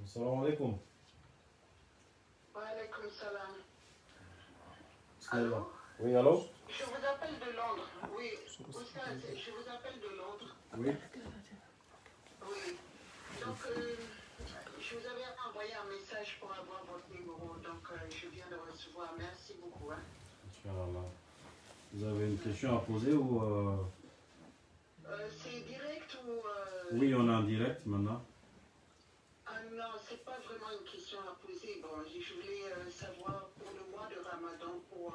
Salam alaikum. Wa alaikum salam. Allô? Oui, allô? Je vous appelle de Londres. Oui, Oustaz, je vous appelle de Londres. Oui. Oui. Donc, je vous avais envoyé un message pour avoir votre numéro. Donc, je viens de recevoir. Merci beaucoup. Hein. Inch'Allah. Vous avez une question à poser ou... C'est direct ou... Oui, on est en direct maintenant. Ah non, c'est pas vraiment une question à poser. Bon, je voulais savoir pour le mois de Ramadan, pour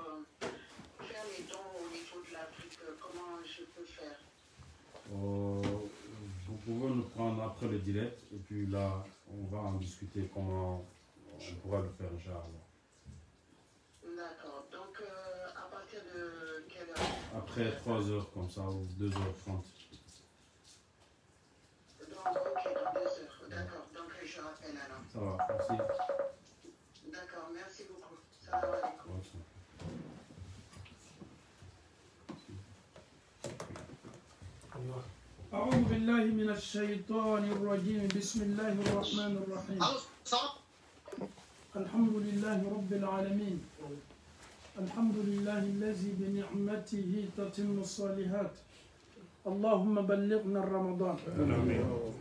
faire les dons au niveau de l'Afrique, comment je peux faire? Vous pouvez nous prendre après le direct et puis là, on va en discuter comment on pourra le faire, Inch'Allah. D'accord. Donc, à partir de quelle heure? Après 3 heures comme ça, ou 2h30. Donc, ok, dans 2 heures. D'accord. Donc, je rappelle alors. Ça va, merci. D'accord, merci beaucoup. Salam alaikum. أعوذ بالله من الشيطان الرجيم بسم الله الرحمن الرحيم الحمد لله رب العالمين الحمد لله الذي بنعمته تتم الصالحات اللهم بلغنا رمضان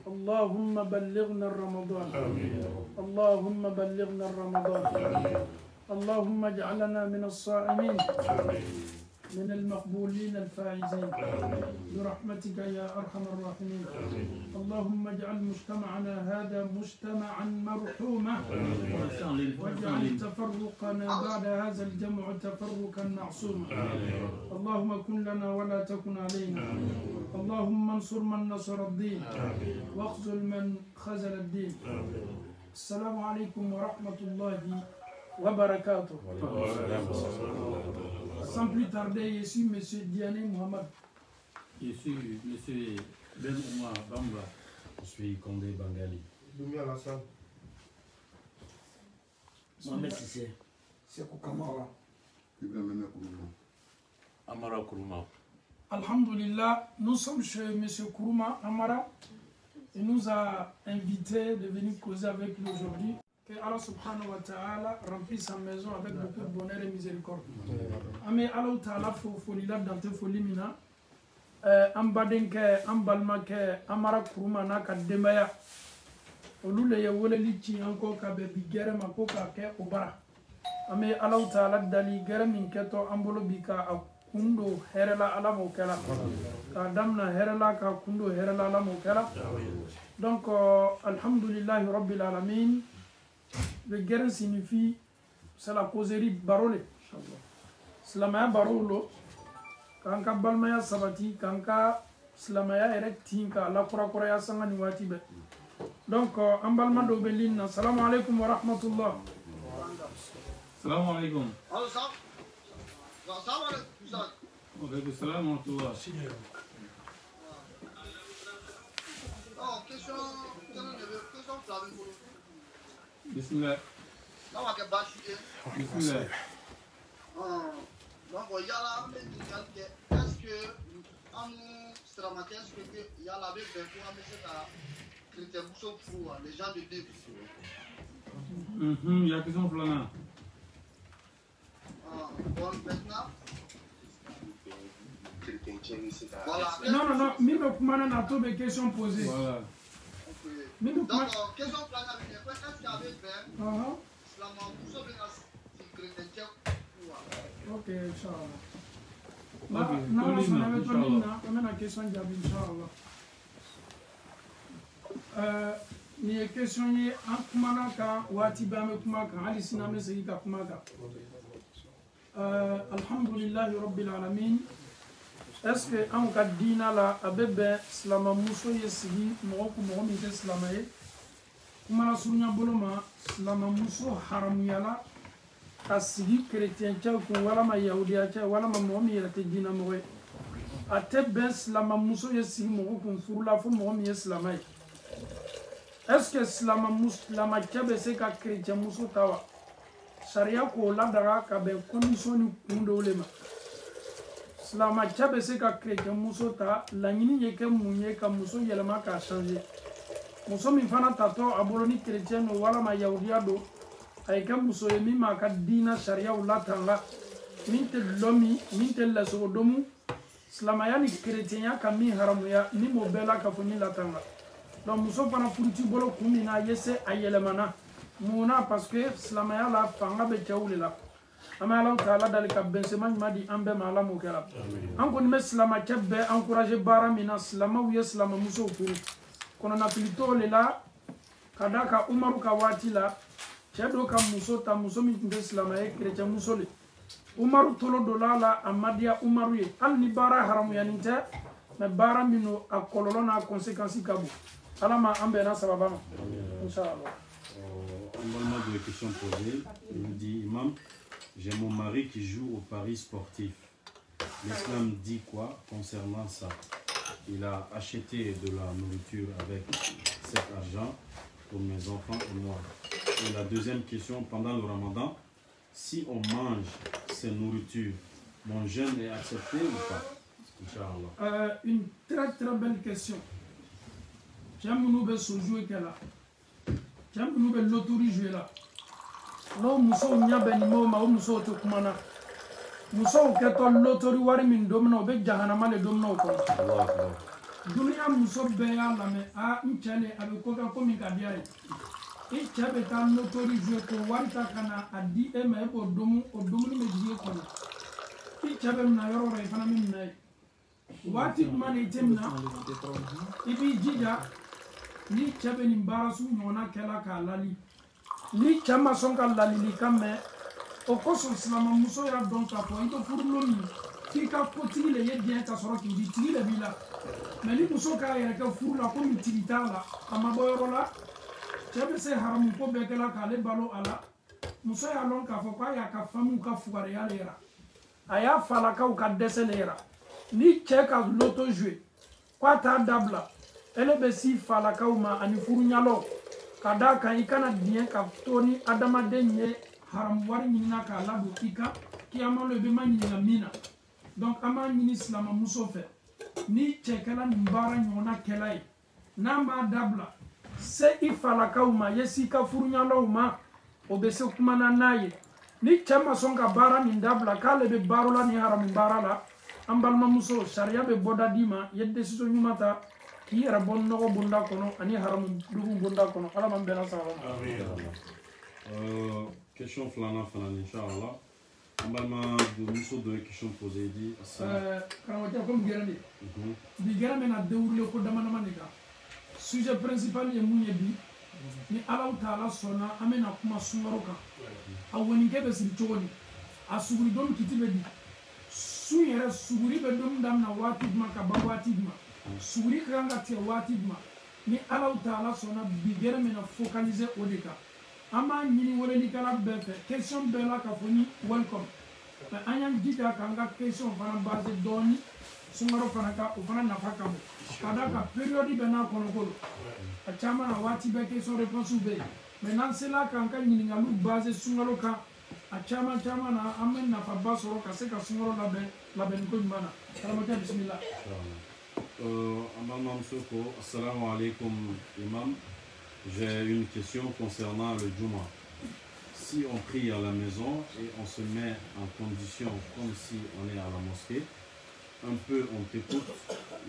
اللهم بلغنا رمضان اللهم بلغنا رمضان اللهم اجعلنا من الصائمين من المقبولين الفائزين برحمتك يا أرحم الراحمين اللهم اجعل مجتمعنا هذا مجتمعا مرحوما واجعل تفرقنا بعد هذا الجمع تفرقا معصوما اللهم كن لنا ولا تكن علينا اللهم انصر من نصر الدين واخذل من خذل الدين السلام عليكم ورحمة الله وبركاته. Sans plus tarder, je suis M. Diané Mohamed. Je suis M. Ben Omar Bamba. Je suis Condé Bangali. Doumia Alassane. Mohamed Sissé. Sekou Kamara. Ibrahim Kourouma. Amara Kourouma. Alhamdulillah, nous sommes chez M. Kourouma Amara. Il nous a invités de venir causer avec lui aujourd'hui. Que Allah subhanahu wa ta'ala remplisse sa maison avec beaucoup de bonheur et miséricorde. Amé Allah ta'ala folila dante folimina. Ambadenke, ambalmake, amara Kourouma na kademaya. Olule ya wole lichi anko kabe bigere makoka ke obara. Amé Allah ta'ala dali gere minketo ambolo bika kundo herela ala mokela. Ka damna herela ka kundo herela ala mokela. Donc alhamdulillah rabbil alamin. Le guerre signifie, c'est la causerie barole. Slamaya barolo, kanka balmaya sabati, kanka slamaya erectinka, la kura sanga niwatibe. Donc, en balma dobelina, salam alaikum wa rahmatullah. Salam alaikum. Salam Alaikum salam wa rahmatullah. question Bismillah. Bismillah. Donc, il y a là, est-ce que, en Stramati, est-ce qu'il y a la même pour les gens de Dieu? Il y a question flana. Bon, maintenant. Voilà. Non, Mime Koumana n'a pas de questions posées. Voilà. Donc, question flana, est-ce qu'il y avait fait Ok, Inch'Allah. Non, on avait pas mis là, on a une question d'Inch'Allah. Ni question ni kumaka wati ba me kumaka ali siname segi ka kumaka alhamdulillah rabbil alamin. Est-ce que an ka dina la abebe slama muso yesigi mo ko mo mi te slama ye kumala sunya boloma slama muso haramu yala asigi chrétien cha ko wala ma yahudiya cha wala ma mo mi yete dina mo atebe slama muso yesigi mo ko furula fo mo mi slama ye. Est-ce que slama kebe se ka chrétien muso tawa sharia ko ladara ka be condition ni kundo lema slama chabe se ka chrétien muso ta la nyini ye ke munye ka muso yelema ka changer muso min fana tato aboloni chrétien no wala ma yahudiya do ay ka muso ye min ma ka dina sharia latanga min te lomi min te la so domu slama ya ni chrétien ya ka min haramu ya ni mo bela ka foni latanga donc muso fana furuti bolo kumina yese ayelemana muna parce que silamaya la fanga be cewle la ama Allah taala dalika bensema madi ambe mala mo kala an ko me silama cebbe encourager bara mina silama wiye silama muso furu kono na plito le la kadaka umaru ka wati la cedo ka muso ta muso mi nde silama e chrétien muso le umaru tolo dolala amadia umaru ye al ni bara haramu yaninte me bara mino akololo na conséquences kabu alama ambe na sababama inshallah. On va de questions posées. Il nous dit, Imam, j'ai mon mari qui joue au paris sportif. L'islam dit quoi concernant ça? Il a acheté de la nourriture avec cet argent pour mes enfants et moi. Et la deuxième question, pendant le ramadan, si on mange ces nourritures, mon jeûne est accepté ou pas? Inch'Allah. Une très très belle question. J'aime nous be jouer qu'elle a. J'aime nous be l'autori jouer là. No muso nya ben mo ma muso to kumana. Muso ke to l'autori wari min domino be jahannama le domino ko. Allah Akbar. Dunia muso be ya la me a nchele abe ko ka komi ka biai. E chabe ta l'autori jouer ko wari ta kana adi e me ko domu o domu ni me die ko. E chabe na yoro re fana min nay. Wati mani temna. Ibi jija ni chabe ni mbarasu nyona kela ka lali ni chama sonka lali ni kame o koso islama muso ya don ka po ito furlo ni ki ka potigi le yedien ta soro ki di tigi le bila mais ni muso ka yere ka furla ko mi tigita la ama boyoro la chabe se haramu ko be kela ka le balo ala muso ya lon ka fo kwa ya ka famu ka fugare ya lera aya fala ka u ka deselera ni cheka loto jouer kwa ta dabla ele be si fala kauma ani furunyalo kada kan ikana dien ka toni adama denye haram wari nyina ka labo kika kiyama le be mani na mina donc ama nyini islam muso fe ni chekala mbara nyona kelai namba dabla se ifala kauma yesi ka furunyalo ma obese kumana naye ni chama songa bara ni dabla kale be barola ni haram mbara la ambalma muso sharia be boda dima yedde siso nyumata ki era bon no bunda kono ani haram dugu bunda kono ala man bena sa question flana flana inshallah ambalma de muso de question posée dit karawata comme gerande bi gerame na dewurle ko dama na manika sujet principal ye munye bi ni ala taala sona amena kuma sungaro ka awoni kebe sin chogoni asuguri dom kitibe di su yere suguri be dom dam na wati ma ka ba wati ma suguri kanga te wati ma ni ala taala sona bigere mena focaliser odeka ama nyini wole ni kala befe question bela ka foni welcome mais anyam dida kanga question fana base doni sungaro fana ka o fana nafaka mo kada ka periode bena kono kolo a chama na wati be question réponse be maintenant c'est là kanga nyini ngalu base sungaro ka a chama na amen na fa basoro ka se ka sungaro laben ko mana salamata bismillah. Assalamu alaikum imam. J'ai une question concernant le Juma. Si on prie à la maison et on se met en condition comme si on est à la mosquée, un peu on écoute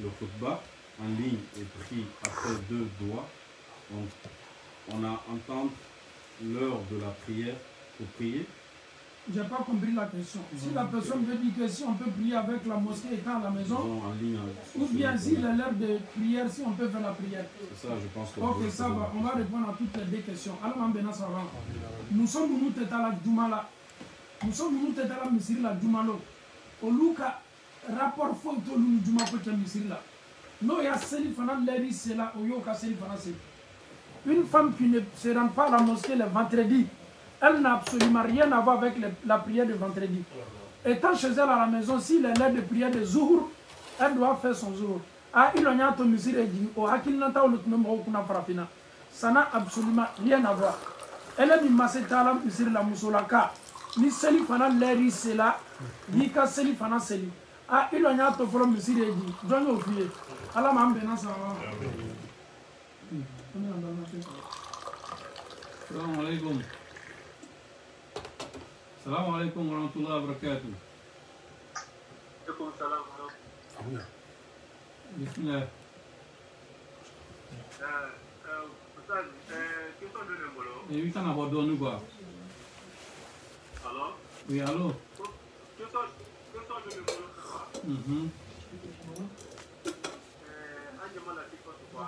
le khutbah en ligne et prie après 2 doigts, on a entendre l'heure de la prière pour prier. J'ai pas compris la question. Si la personne veut dire que si on peut prier avec la mosquée étant à la maison, en ligne, ou bien si l'heure de prière, si on peut faire la prière. C'est ça, je pense que... Ok, ça va. On va répondre à toutes les 2 questions. Alors, nous sommes venus à la Jumala. Nous sommes venus à la Misiri la Jumalo. Au Luka, rapport photo nous Juma pour la Misiri la. Non, il y a Seli Fana, Léri, c'est là, au Yoka Seli Fana, c'est. Une femme qui ne se rend pas à la mosquée le vendredi, elle n'a absolument rien à voir avec la prière de vendredi. Étant chez elle à la maison, s'il est l'heure de prière de Zuhur, elle doit faire son Zuhur. Ah, il en a ton misiri dit, oh, Hakil Nata ou le Tnomro Kuna Farafina. Ça n'a absolument rien à voir. ele mi masetala misiri la musolaka ni seli fana leri sela ni ka seli fana seli a ilo nya to foro misiri eji jonyo fie ala ma mbe na sa Assalamu alaikum. Assalamu alaikum warahmatullahi wabarakatuh. Alaikum salam. Bismillah. Question de Nembolo. Et oui, ça n'a pas donné quoi. Alors? Oui, allô? Question de Nembolo, c'est quoi? Anje mala tiko quoi?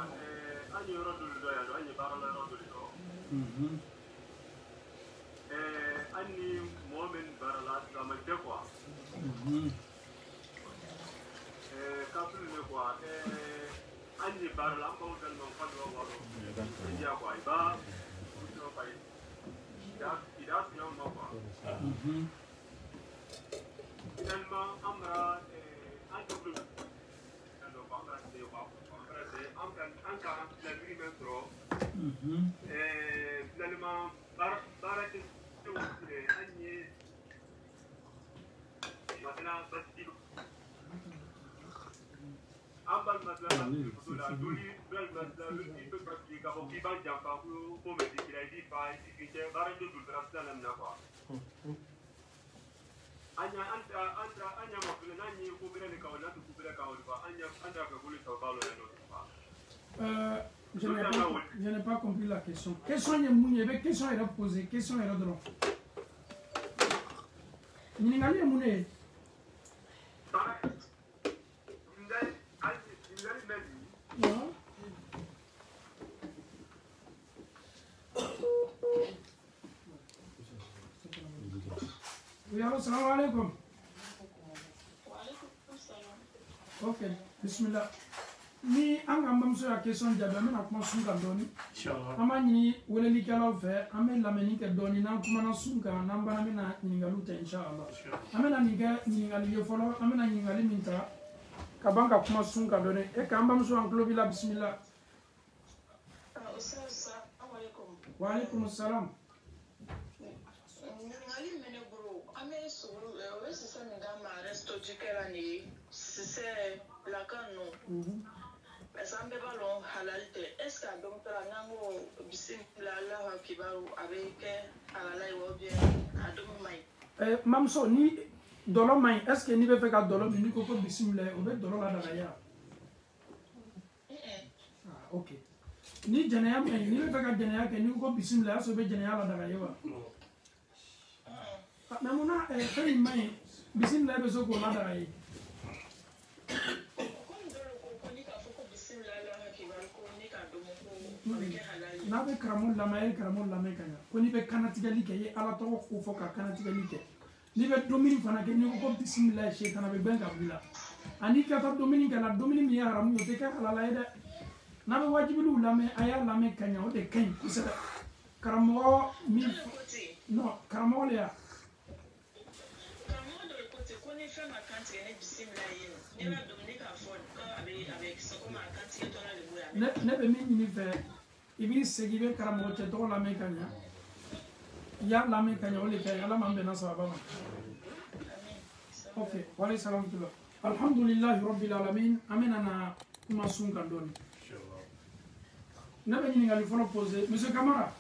Anje rodo do ya do, anje barala rodo do. Ani Mohamed barala sama te quoi? Kapulu ne quoi? Anje barala ko dal non fa do walo. Ya quoi? Ba do fa ida siya mo quoi? Finalement amra anje bleu. Alors amra c'est quoi? Anka la vie même trop. Finalement barake anye maintenant basti ambal maintenant la doli bel maintenant le type parce que quand il va jampa pour me dire qu'il a dit pas il fait barake de brasser là maintenant quoi anya anya mo pele nani ko bele ne ka wala to bele ka wala anya anda ka bole to balo no je n'ai pas compris la question. Question est mouni, avec question est posée, question est drôle. Ni ngali mouni. Non. Oui, allô, salam alaikum. Ok, bismillah. Ni an ka bamuso ya question jaabi an bɛna kuma sun kan dɔɔni an b'a ɲini welelikɛlaw fɛ an bɛ lamɛnni kɛ dɔɔni n'an kumana sun kan n'an bana bɛna ɲininkaliw kɛ inshallah an bɛna nin kɛ ɲininkali ye fɔlɔ an bɛna ɲininkali min ta ka ban ka kuma sun kan dɔɔni e k'an bamuso an tulo b'i la bisimila. Wa alaikum salam. ɲininkali min bɛ ne bolo an bɛ sɔrɔ o bɛ sisan min d'a ma restoji kɛra nin ye sisan lakan ninnu. Parce que b'a lɔn halal tɛ est ce que a dɔn tara n'an ko bisimila alahu akibaru a bɛ kɛ halala ye wa bien a dɔn man ɲi. Mamuso ni dɔlɔ man ɲi est ce que n'i bɛ fɛ ka dɔlɔ min n'i ko ko bisimila o bɛ dɔlɔ ladaga ya. Ok ni jɛnɛya man ɲi n'i bɛ fɛ ka jɛnɛya kɛ n'i ko ko bisimila est ce que o bɛ jɛnɛya ladaga ye wa. Mais munna fɛn in man ɲi bisimila bɛ se k'o ladaga ye. N'a bɛ karamɔgɔ lamɛn a ye karamɔgɔ lamɛn ka ɲa ko n'i bɛ kanatigɛli kɛ i ye ala tɔgɔ ko fɔ ka kanatigɛli kɛ n'i bɛ dumuni fana kɛ n'i ko ko bisimila ye seetana bɛ bɛn ka bɔ i la ani ka taa dumuni kɛ la dumuni min ye haramu ye o tɛ kɛ halala ye dɛ n'a bɛ wajibiliw lamɛn a y'a lamɛn ka ɲa o de ka ɲi kosɛbɛ karamɔgɔ min non karamɔgɔ de ya. Karamɔgɔ dɔ de ko ten ko ni fɛn ma kantigɛ ni bisimila ye ne b'a dɔn ne k'a fɔ a bɛ sɔgɔma a kantigɛ tɔla de bɔ yan. Ne bɛ min ɲini fɛ i b'i segin i bɛ karamɔgɔ cɛ tɔgɔ lamɛn ka ɲa i y'a lamɛn ka ɲa o de ka ɲi ala m'an bɛnna sababa ma. Ok wale salam tula alhamdulillahi rabbil alamin an bɛna na kuma sun kan dɔɔni ne bɛ ɲininkali fɔlɔ poser monsieur Kamara.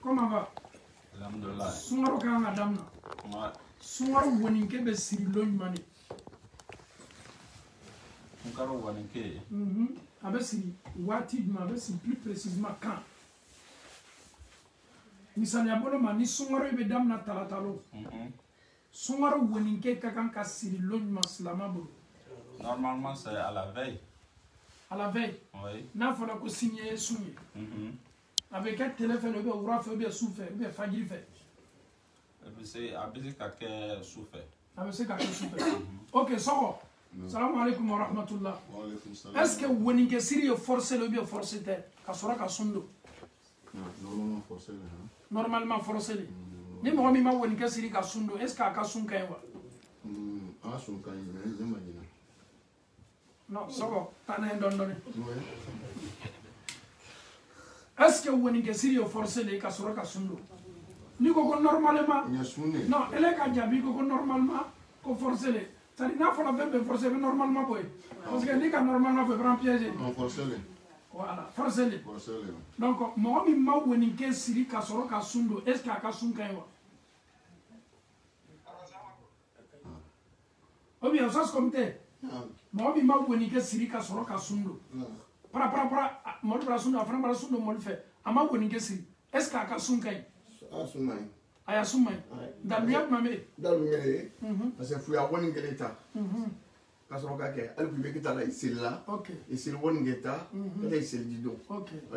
Comment va? Alhamdulillah. Sunkaro kan ka daminɛ sunkaro wɔninkɛ bɛ siri lɔ ɲuman de. Sunkaro wɔninkɛ. A bɛ siri waati jumɛn a bɛ siri plus précisément quand. Misaliya bolo ma ni sunkaro bɛ daminɛ talatalo sunkaro wɔninkɛ ka kan ka siri lɔ ɲuman silama bolo. Normalement c'est à la veille. À la veille. Oui. N'a fɔra ko sini ye sun ye. A bɛ kɛ tile fɛ ou bien wula fɛ ou bien su fɛ ou bien fajiri fɛ. A bɛ se ka kɛ su fɛ. A bɛ se ka kɛ su fɛ. Ok sɔgɔ. Salamu alaikum wa rahmatullah. Wa alaikum salam. Est ce que wɔninkɛ siri ye forcé ou bien forcé tɛ ka sɔrɔ ka sun don. Normalement forcé le. Normalement forcé le. Ni mɔgɔ min ma wɔninkɛ siri ka sun don est ce que a ka sun ka ɲi wa. A sun ka ɲi mais ne ma ɲina. Non sɔgɔ taa n'a ye dɔɔni dɔɔni. est-ce que woninke siri yo forcer le ka soro ka sundo ni ko normalement non ele ka jabi ko normalement ko forcer le c'est na fala be forcer normalement boy parce que ni ka normalement faut prendre piège forcer le voilà forcer le donc mo mi ma woninke siri ka soro ka sundo est-ce que aka sun kan wa o bien ça comme te mo mi ma woninke siri ka soro ka sundo para mo bra sundo afran bra sundo mo fe ama woninke siri est-ce que aka sun kan asumai aya sumai dalmiya mame dalmiya parce que fu ya woni ngeleta ka so ka ke alku be kita la isilla isil woni ngeta ka isil dido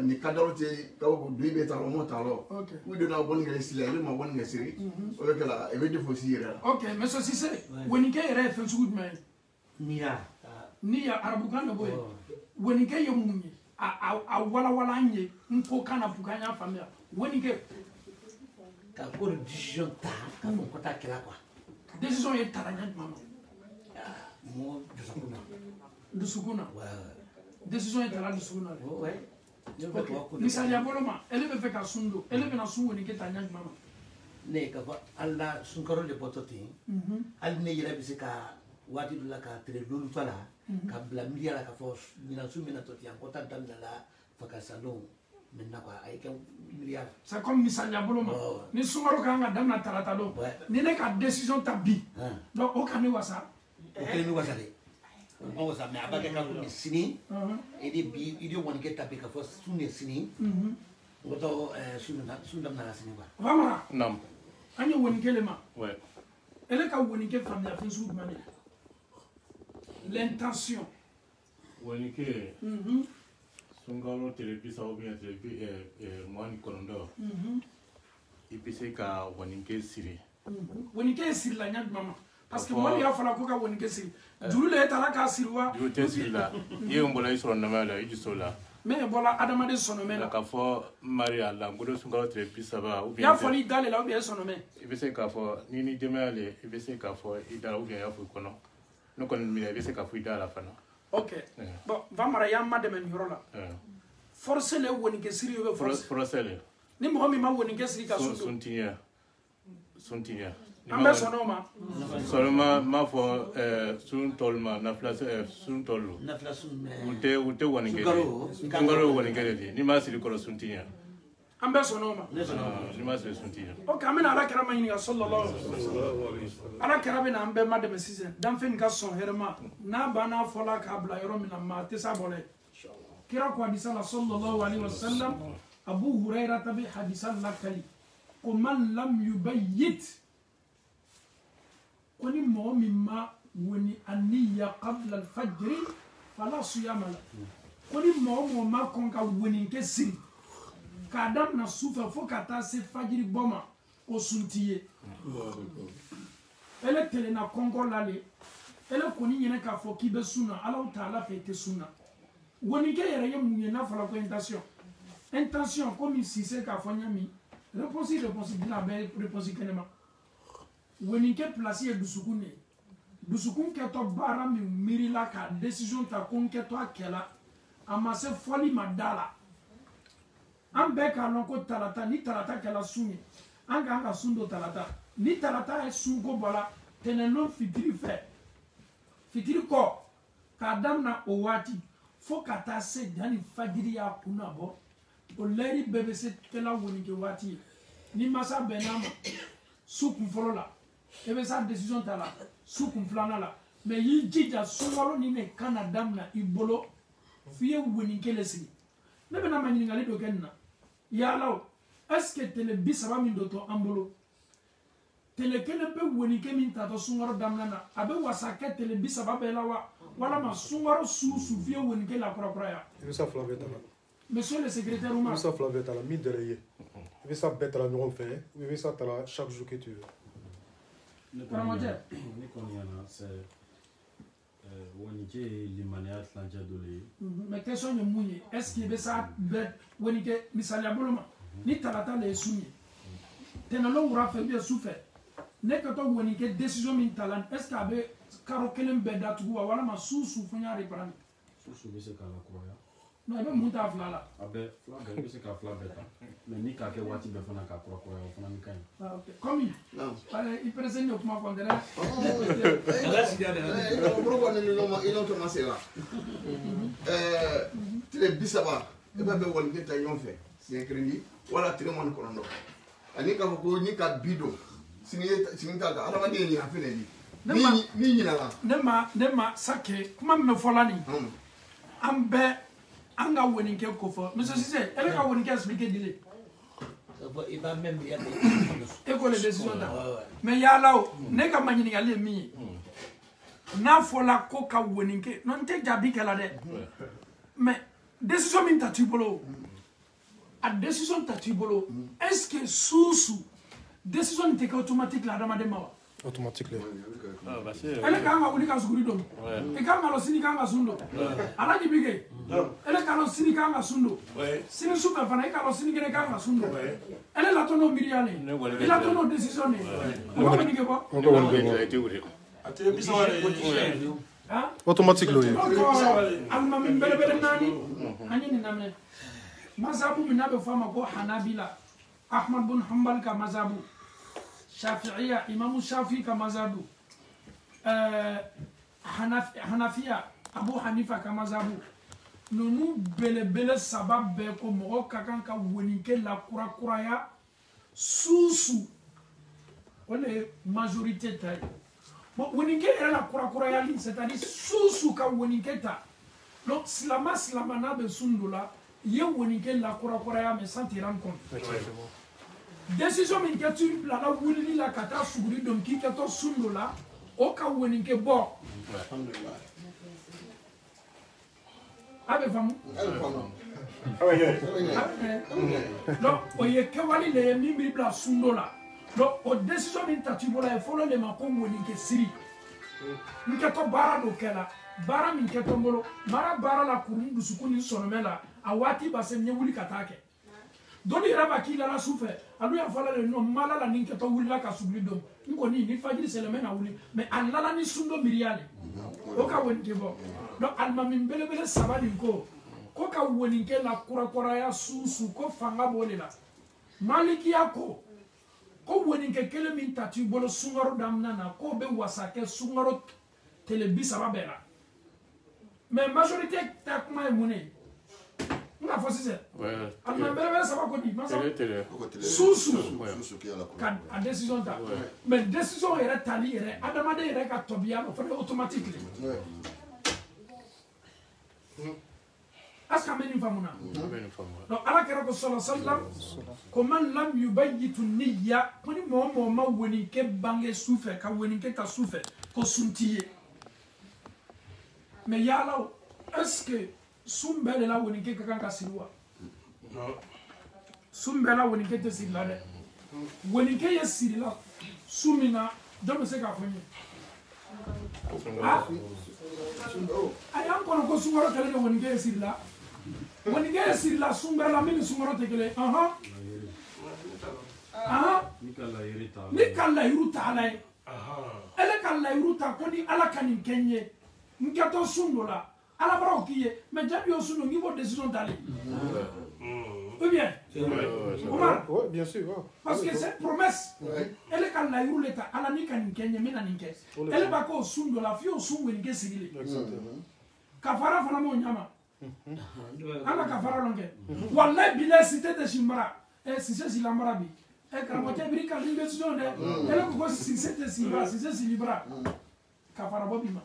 ni kadaro te ka ko duibe ta lo mota lo wi do na woni ngel isilla le ma woni ngesiri o le kala e be defo sira mais ceci c'est woni ke re fe sugud mai niya arabu kan boy woni ke yo munye a wala anye nko kana bukanya famia woni ke ka ko décision ta ka ko ta kila quoi décision est taranya mama mo dusukuna décision est taranya dusukuna ouais misali ya boloma ele be fe ka sundo ele be na sunwo ni ke tanya mama ne ka fa alla sunkaro le pototi al ne yela bi ka wati dula ka tre lolu fala ka bla miliara ka fo mina su mina toti an ko tan tan la fa ka salon maintenant quoi avec un milliard c'est comme misali ya boloma ni sungaro ka nga damna tarata do ni ne ka décision tabi donc o kan ni wasa de on wasa mais abaka ka ko sini et des bi idio woni ke tabi ka fo sunne sini ngoto sunna na sini quoi vamara nam anya woni kelema ouais ele ka woni ke famia fin su mane l'intention woni ke sungalo telebisa ou bien telebi mwani konondo ipise ka waninke siri waninke siri la nyad mama parce que moi ya fala ko ka waninke siri dulu le tala ka sirwa dulu te siri la ye mbola isoro namala ijisola mais bola adama de sonomé la ka fo maria la ngodo sungalo telebisa ba ou bien ya fali dale la ou bien sonomé ipise ka fo ni demale ipise ka fo idala ou bien ya fo kono no kon mi ipise ka fo idala fana. Ok. Bon, va mara madame Yorola. Forcer les wonike siri yo forcer les. Ni mo mi ma wonike siri ka suntinya. Ambe sonoma. Sonoma ma fo sun tolma na place sun tolu. Na place ute wonike. Ngaro wonike de ni ma siri ko suntinya. Ambe sonoma. Ni ma siri suntinya. Ok, amena ala kera mayini sallallahu alaihi wasallam. Ala kera bena ambe madame sizen. Dan fen ka son herma. Na bana fola ka bla yoro mina ma tesa bole. Kira ko hadisa la sallallahu alaihi wasallam Abu Hurairah tabi hadisa la kali ko man lam yubayyit koni mo mimma woni aniya qabla al-fajr fala siyama la koni mo ma kon ka woni ke siri ka dam na sufa fo ka ta se fajiri boma o suntiye ele tele na kongo lale ele koni nyene ka fo ki be sunna Allah taala fe te sunna woni ke yere ye munye na fala ko intention comme si c'est ka fo nyami réponse dina be réponse kenema woni ke place e dusukun ke to bara mi mirila ka décision ta kon ke to akela amase foli madala ambe ka non ko talata ni talata kala sunni anga anga sundo talata ni talata e sungo bala tenelo fitiri fe fitiri ko ka damna o wati fo kata se jani fajiri ya kunabo o leri bebe se kala woni ke wati ni masa benama suku folola ebe sa décision tala suku flana la mais yi jija sungalo ni ne kana damna ibolo fiye woni ke lesi ne bena manyini ngali do kenna ya law est-ce que tele bisaba min doto ambolo tele kele be woni ke min tato sungaro damnana abe wasaka tele bisaba be lawa wala ma sungaro su fiye woni ke la kura ya ça flaveta la monsieur le secrétaire Oumar ça flaveta la mi derrière il veut ça bête la numéro fait il veut ça tala chaque jour que tu veux ni konyana c'est woni ke limania atlanja dole mais question ni munye est-ce qu'il veut ça bête woni ke misali aboloma ni talata le sunye tenalo wura fe bi souffre ne ka to woni ke décision min talan est-ce qu'abe karo kelen be datuwa wala ma susu funya reprendre susu be se kala ko ya non be muta flala abe flabe be se ka flabe ta mais ni ka ke wati be fana ka kro ko yo fana ni kan ah ok comme non il présente au point condamné ils ont commencé là télé bisaba e ba be won ke ta yon fait c'est crédit wala télé mon kono ani ka ko ni ka bido sini ta ga ala wadi ni afele ni ni la nema sake kuma me folani ambe anga woni ke ko fo monsieur Cissé ele ka woni ke expliquer dile il va même y aller école de décision da mais ya lawo ne ka manyini ya le mi na fola ko ka woni ke non te jabi kala de mais décision min ta tibolo a décision ta tibolo est-ce que sous décision te ka automatique la dama de mawa automatique là. Ah bah c'est. Elle quand on dit qu'à dom. Et quand on sini quand on sundo. Ala di bige. Elle quand on sini quand on sundo. Sini super fana quand on sini quand on sundo. Elle la tono miriane. Elle la tono décision. On va venir quoi? On va venir. Automatique là. Alma min bele bele nani. Ani ni namne. Mazhabu minabe fama ko Hanabila. Ahmad bin Hanbal ka mazhabu. Shafi'iyya Imam Shafi'i ka mazhabu Hanafiya Abu Hanifa ka mazhabu nunu bele sabab be ko mo kakan ka wonike la kura ya susu ole majorité tay mo wonike era la kura ya li c'est-à-dire susu ka wonike ta donc slama na be sundula ye wonike la kura ya me sans te rendre compte. Décision min ke tu la wuli la kata suguri dom ki ke to sundo la o ka woni ke bo alhamdulillah abe famu non o ye ke wali le mi mi bla sundo la donc o décision min ta tu bola e folo le ma ko woni ke siri mi ke to bara do kala bara min ke to mbolo bara la kurun du sukuni sonomela awati ba se nye wuli kata ke doni raba ki la souffre alu ya fala le no mala la ninke to wulila ka subli dom ngo ni fajiri se le mena wuli mais alala ni sundo miriale o ka wonke bo donc alma min bele sabali ko ka woninke la kura ya susu ko fanga bolela maliki yako ko woninke kele min tati bolo sungaro damna na ko be wasake sungaro telebisa babela mais majorité ta kuma e mune nga fosi se alma bele saba ko di masa susu kan a décision ta mais décision era tali era adamade era ka tobia no fait automatique aska meni famuna donc ala kera ko sallallahu alaihi wasallam ko man lam yubayyitu niyya koni mo ma woni ke bange soufe ka woni ke ta soufe ko suntiye mais yala est-ce que sumbele la woni ke kan ka silwa sumbela woni ke te silwa de woni ke ye silwa sumina do se ka fonye ayam kono ko sungaro kele de woni ke silwa woni ke silwa sumbela min sungaro te kele ni kala yuruta ala ele kala yuruta ko ni ala kanin kenye nkato sundola ala bara kiye mais jabi o suno ngi bo décision d'aller ou bien Omar ouais bien sûr parce que cette promesse elle est quand la yuru leta ala ni kan kenye mina ninke elle ba ko sundo la fi o sungo ni kesigile kafara fana mo nyama ala kafara longe wallahi bila cité de Chimbara et si c'est la marabi et quand on t'a bri quand une décision de elle ko si c'était si bra si c'est si libra kafara bobima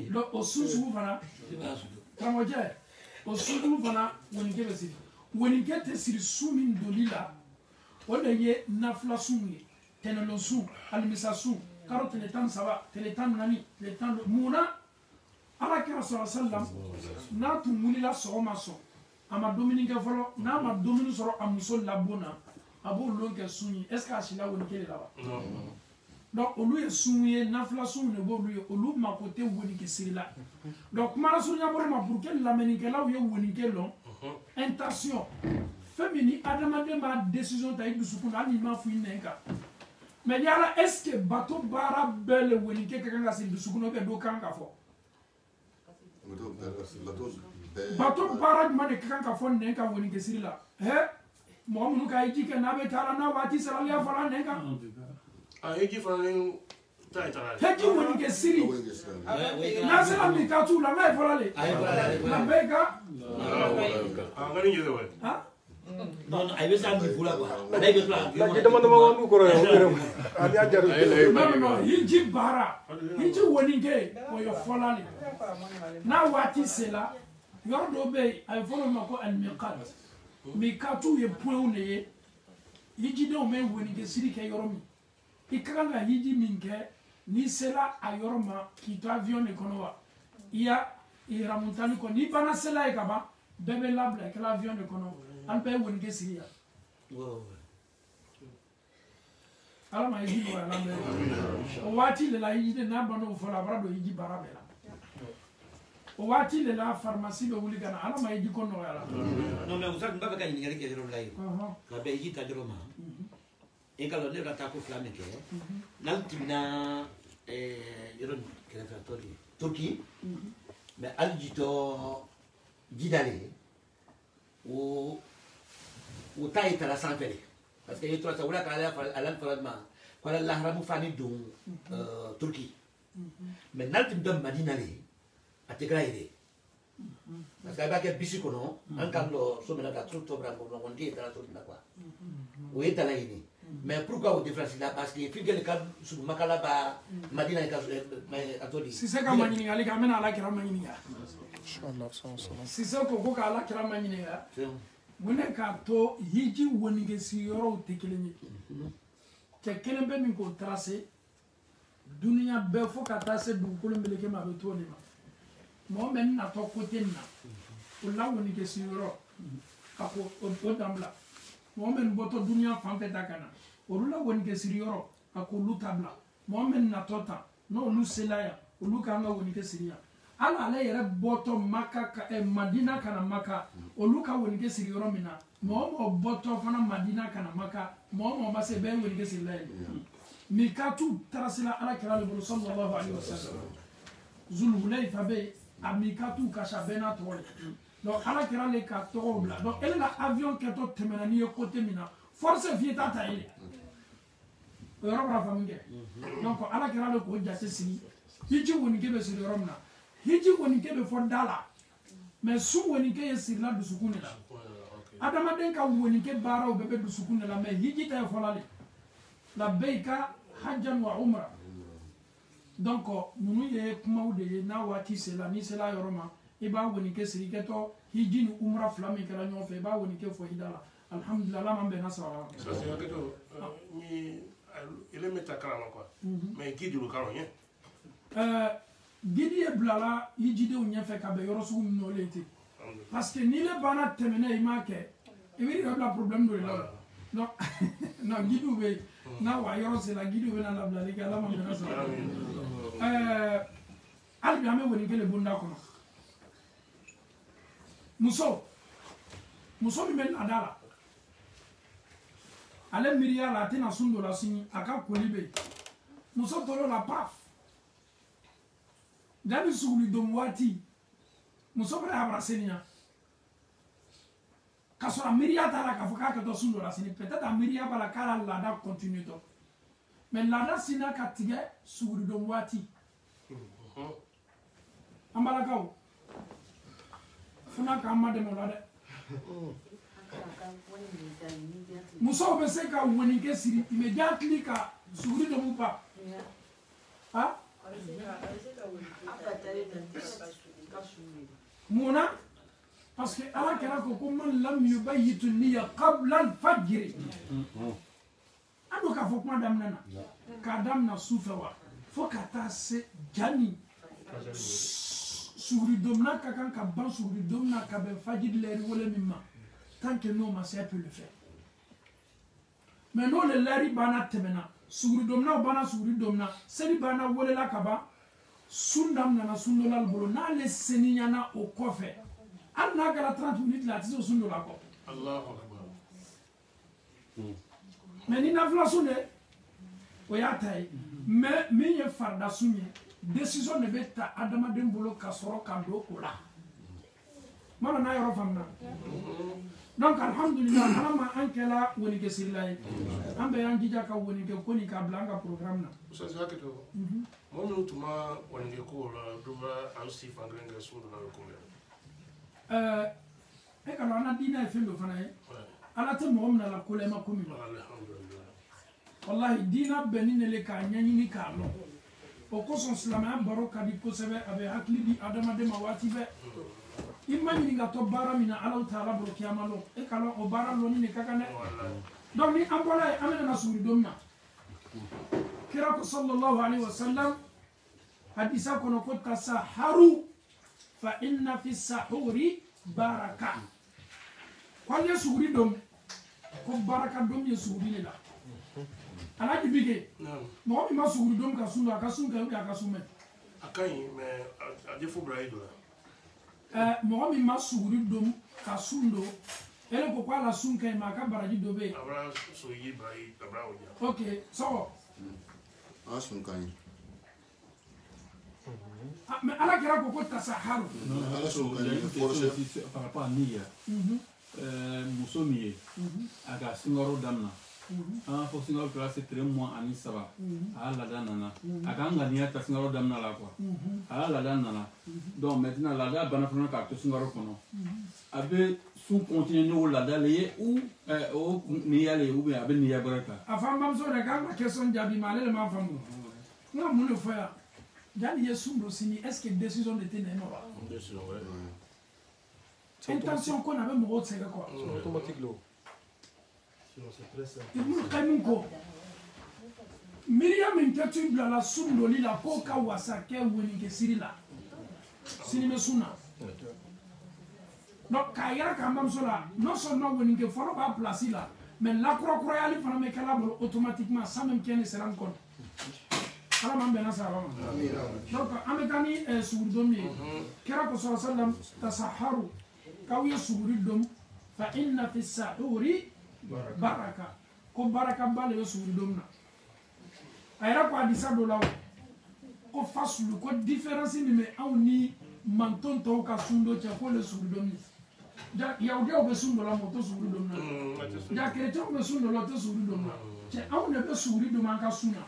lo osusu fana tramoje osusu fana wonike besi wonike te siri sumin dolila wala ye nafla sunye tenelo su almisa su karo teletan saba teletan nani teletan muna ala kira sallam na tumulila soma so ama dominike folo na ma dominu soro amuso labona abo lonke sunyi est-ce que ashila wonike la ba donc olu ye sunye nafla sunye bo olu makote woni ke sirila donc mara sunya bore ma pour que l'amenike la ye woni ke long intention féminin adamade ma décision ta idu sukuna ni ma fu inenka mais yala est-ce que bateau bara belle woni ke kanga sir du sukuna be do kanga fo bato bara juma de kan ka fo ne ka woni ke sirila mo mun ka yiji ke na be tala na wati sala ya fala ne ka yiji fala ne tai tala heji woni ke siri na sala mi ka tu la mai fala le na be ka ngani yele wa non ay be sa mi fula quoi day be fula la ki dama wonu ko ro ani ajaru no yiji bara yiji woni ke o yo fala le na wati sala yɔrɔ dɔ bɛ yen a ye fɔlɔ ma ko alimikat mikatu ye pɔnw de ye hijidenw bɛ wɛnike siri kɛ yɔrɔ min i ka kan ka hiji min kɛ n'i sera a yɔrɔ ma k'i to avion de kɔnɔ wa i ya iramutani kɔ n'i banna sela ye ka ban bɛɛ bɛ labila i kɛra avion de kɔnɔ an bɛɛ ye wɛnike siri yan ala ma hiji nɔgɔya la mɛ o waati de la hijiden n'a banna o fɔlɔ a b'a dɔn hiji baara bɛɛ la o waati de la pharmacie bɛ wuli ka na ala ma hiji ko nɔgɔya la non mais usa mbaba ka ɲininkali kɛ yɔrɔ la ye ka bɛn hiji ta yɔrɔ ma e ka lɔ ne bɛ taa ko fila min kɛ n'ale tɛmɛna yɔrɔ kɛrɛfɛ tɔ de Turki mais hali jitɔ jidale o ta ye tala sanfɛ de parce que e tora sa wula ka ala fara ma ko ala laharamu fani don Turki mais n'ale tɛmɛ Madina de a tɛ kɛra ye de parce que a b'a kɛ bisi kɔnɔ an kan dɔ so min na ka turu tɔ bila kɔnɔ kɔni tɛ ye tala tɔ la quoi o ye tala ye de mais pourquoi o différence la parce que f'i ka sugumakala ba Madina ye ka a tɔ di. Sise ka ma ɲininkali kɛ an bɛna ala kira ma ɲininka Sise ko ka ala kira ma ɲininka mun ne k'a to hiji wɔnigesi yɔrɔw tɛ kelen ye cɛ kelen bɛ min k'o tracer duniya bɛɛ fo ka taa se dugukolo meleke ma a bɛ to de ma. Mɔgɔ bɛ natɔ kote nin na o la wɔnigesi yɔrɔ ka o dabila mɔgɔ bɛ bɔtɔ duniya fan fɛ ta ka na olu la wɔnigesiri yɔrɔ ka k'olu ta bila mɔgɔ bɛ natɔ ta n'olu sela yan olu k'an ka wɔnigesiri yan hali ale yɛrɛ bɔtɔ Maka Madina ka na Maka olu ka wɔnigesiri yɔrɔ min na mɔgɔ bɔtɔ fana Madina ka na Maka mɔgɔ ma se bɛɛ wɔnigesiri la yen mikatu tarasila ala kira le bolo sallallahu alaihi wasallam Zulhulayfa bɛ a mikatu kasa bɛɛ n'a tɔgɔ ye donc ala kira le ka tɔgɔw bila donc ele la avion kɛtɔ tɛmɛna n'i ye côté min na force f'i ta ta ye o yɔrɔ bɔra faamu kɛ donc ala kira le k'o jate sigi hiji wɔnike bɛ siri yɔrɔ min na hiji wɔnike bɛ fɔ da la mais su wɔnike ye sirila dusukun de la adamaden ka wɔnike baaraw bɛɛ bɛ dusukun de la mais hiji ta ye fɔlɔ de labbayka hajjan wa umra donc ninnu ye kumaw de ye n'a waati sera n'i sera yɔrɔ ma i b'a wɔnike siri kɛtɔ hiji ni umra fila min kɛra ɲɔgɔn fɛ i b'a wɔnike fɔ hida la alhamdulillah ala man bɛn na sara ni ele me ta kalama quoi mais guide lu kalo nye guide ye bilala hijidenw ɲɛfɛ ka bɛn yɔrɔ sugu min na o le tɛ parce que n'i le banna tɛmɛnɛ i m'a kɛ i bɛ yɛrɛ bila problème dɔ de la donc non guidew bɛ n'a wa yɔrɔ sera guidew bɛ na labilali kɛ ala man bɛn na sara hali bi an bɛ wɔnike le bonda kɔnɔ muso min bɛ laada la ale miiriya la a tɛna sun dɔ la sini a ka koli bɛ yen muso tɔlɔ la paf dabi suguli dɔn waati muso bɛ a bara seniya ka sɔrɔ a miiriya t'a la k'a fɔ k'a kɛ tɔ sun dɔ la sini peut-être a miiriya b'a la k'a la laada continue tɔ mais laada sina ka tigɛ suguli dɔn waati an balakaw fana k'an ma dɛmɛ o la dɛ musow bɛ se ka wɔnike siri immédiately ka suguri dɔ b'u ban mun na parce que ala kɛra ko man lam yubayyitu niyya qabla al-fajr an bɛ k'a fɔ kuma daminɛ na k'a daminɛ su fɛ wa fo ka taa se jani suguri domina ka kan ka ban suguri domina ka bɛn fajiri lɛri wele min ma tant que n'o ma se peut le faire mais n'o le lɛri banna tɛmɛna suguri dominaw banna suguri domina seli banna welela ka ban sun daminɛna sun dɔ la bolo n'ale seniyana o kɔfɛ hali n'a kɛra 30 minutes la a tɛ se o sun dɔ la kɔ mais ni nafila sun dɛ o y'a ta ye mais min ye farida sun ye décision ne bɛ ta adamaden bolo ka sɔrɔ ka don o la mana n'a yɔrɔ faamuna donc alhamdulillah ala ma an kɛla wɔnikɛ sirila ye an bɛ y'an jija ka wɔnikɛ ko nin k'a bila an ka programme na Ustaz hakɛ to mɔgɔ minnu tun ma wɔnikɛ ko la dɔ bɛ aw si fankelen kɛ so dɔ la ko mɛn e ka dɔn an ka diinɛ ye fɛn dɔ fana ye ala tɛ mɔgɔ min na la ko la i ma ko min na wallahi diina bɛnni ne le k'a ɲɛɲini k'a lɔn o kosɔn silamɛya baro ka di kosɛbɛ a bɛ hakili di adamaden ma waati bɛɛ i ma ɲininka baara min na ala taala bolo kiyama lɔ e ka lɔn o baara lɔnni de ka kan dɛ donc ni an bɔra yen an bɛna suguri don min na kira ko sallallahu alaihi wasallam hadisa kɔnɔ ko tasaharu fa inna fi sahuri baraka ko ye suguri don ko baraka don ye suguri de la Alhaji Bige mɔgɔ min ma suguri don ka sun don a ka sun kɛ ou bien a ka sun mɛn a ka ɲi mais a défaut bila i dɔ la mɔgɔ min ma suguri don ka sun don ele ko k'ala sun ka ɲi mais a ka baraji dɔ bɛ yen a b'a so ye bila i a b'a o ɲa ok sɔgɔ a sun ka ɲi mais ala kɛra ko tasaharu par rapport à Nia muso min ye a ka singaro damina an fɔ singaro kɛra c'est 3 mois ani 3 a y'a laada nana a ka ŋaniya ta singaro damina la quoi a y'a laada nana donc maintenant laada bana fana k'a to singaro kɔnɔ a bɛ sun continuer n'o laada le ye ou o niya le ye ou bien a bɛ niya wɛrɛ ta a fɔ an bamuso de k'an ka question jaabi mais ale de m'a faamu n ka mun de fɔ yan jani ye sun don sini est ce que décision de tɛ na i ma wa intention ko na bɛ mɔgɔw sɛgɛ quoi automatique lo Ibn Qayyim ko miiriya min kɛtu bilala sun doli la k'o ka wasa kɛ wɔnikɛ siri la sini bɛ sun na donc k'a yɛrɛ k'an bamuso la non seulement wɔnikɛ fɔlɔ b'a place la mais lakurakurayali fana bɛ kɛla bolo automatiquement sans même qu'il y ait un compte ala m'an bɛnna sahaba ma donc an bɛ taa ni suguri don min ye kira ko sallallahu alaihi wasallam tasaharu k'aw ye suguri don fa inna fi sahuri baraka ko baraka ba le bɛ suguri don min na a yɛrɛ ko hadisa dɔ la ko fasulu ko différence min bɛ anw ni manton tɔw ka sun dɔ cɛ k'o le suguri don min yahudiyaw bɛ sun dɔ la mais o tɛ suguri don min na ja kerecɛnw bɛ sun dɔ la o tɛ suguri don min na cɛ anw de bɛ suguri don an ka sun na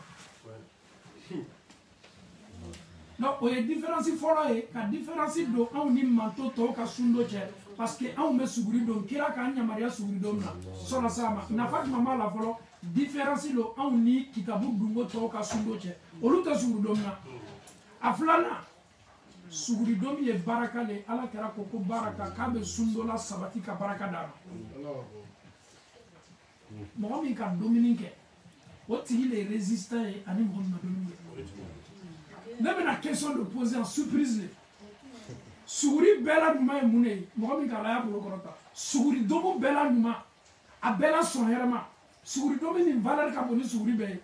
donc o ye différence fɔlɔ ye ka différence don anw ni manto tɔw ka sun dɔ cɛ parce que anw bɛ suguri don kira k'an yamaruya suguri don min na sɔnna s'a ma nafa jumɛn b'a la fɔlɔ différence don anw ni kitabu dungo tɔw ka sun dɔ cɛ olu tɛ suguri don min na a filanan suguri don min ye baraka le ala kɛra ko ko baraka k'a bɛ sun dɔ la sabati ka baraka d'a ma mɔgɔ min ka dumuni kɛ o tigi le ye résistant ye ani mɔgɔ min ma dumuni kɛ ne bɛna question de poser en surprise le suguri bɛɛ la ɲuman ye mun de ye mɔgɔ min ka laya bolo kɔrɔta suguri domo bɛɛ la ɲuman a bɛɛ la sɔn hɛrɛ ma suguri domo ni valeur ka bon ni suguri bɛɛ ye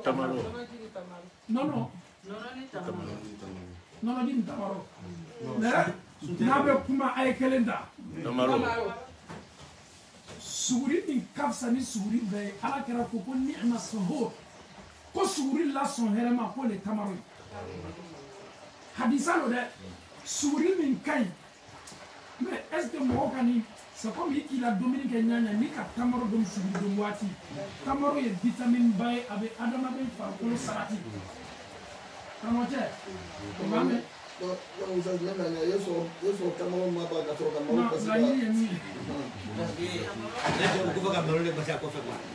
tamaro non non nɔnɔdi ni tamaro mais n'a bɛ kuma a ye kelen ta tamaro suguri min ka fisa ni suguri bɛɛ ye ala kɛra ko ko ni'ma suhur ko suguri la sɔn hɛrɛ ma ko le tamaro ye hadisa lo dɛ suguri min ka ɲi mais est ce que mɔgɔ ka nin c'est comme i k'i la dumuni kɛ ɲaɲa ni ka tamaro dɔn suguri don waati tamaro ye vitamine ba ye a bɛ adamaden farikolo sabati karamɔgɔcɛ o b'a mɛn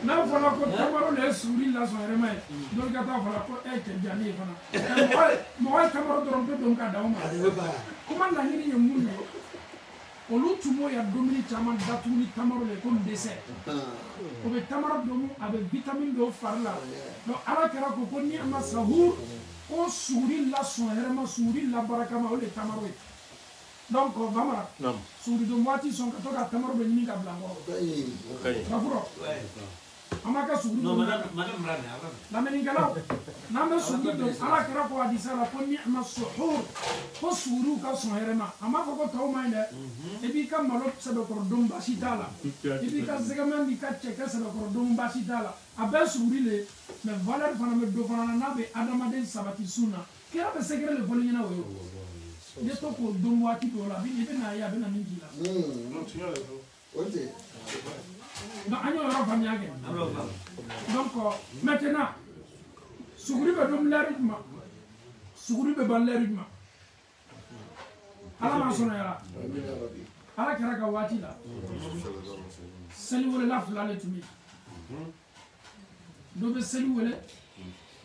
n'a fɔra ko tamaro le ye suguri la sɔn hɛrɛ ma ye dɔw ka taa fɔra ko cɛ jani ye fana mɔgɔ ye tamaro dɔrɔn pe don ka d'aw ma kuma laɲini ye mun ye olu tun b'o ya dumuni caman datugu ni tamaro le comme dessert o bɛ tamaro domu a bɛ vitamine dɔw fari la donc ala kɛra ko ko ni'ma sahur ko suguri la sɔn hɛrɛ ma suguri la baraka ma o le tamaro ye donc bamara suguri don waati sɔn ka to ka tamaro bɛ ɲini ka bila n kɔrɔ bakuro amaka suguri non madame Rane la meningala na me suguri do ala kira ko hadisa la ko ni ma suhur ko suru ka so herema amaka ko taw mai de e bi ka malo sebe ko dum basitala e bi ka zegaman bi ka cheka sebe ko dum basitala abe suguri le me valeur fana me do fana na be adama den sabati suna kira be segere le volenya na wo ne to ko dum wati do la bi be na ya be na ninji la non tu as raison ote donc agno ro famia ke donc maintenant suguri be dum leridma suguri be ban leridma ala ma sona yara ala kira ka wati la seli wala la fulale tumi do be seli wala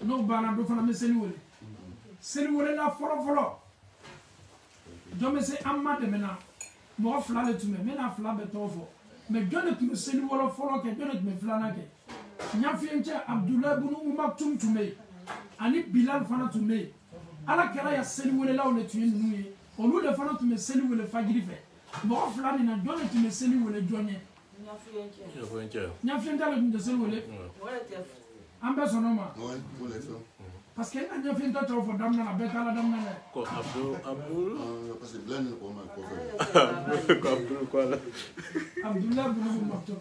no bana do fana me seli wala la folo do me se amma de mena mo fulale tumi mena fulabe tofo mais jone tumi seli wala folo ke jone tumi fulana ke nyafienche Abdullah ibn Maktoum tume ani Bilal fana tume ala kira ya seli wala la on tuye nuye olu le fana tume seli wala fajiri fe mo fulani na jone tumi seli wala jonye nyafienche la tumi seli wala ambe sonoma parce que a nyafienche ta fo damna na betala damna na ko Abdul parce que blan ko ma ko Abdul ko la Abdullah ibn Maktoum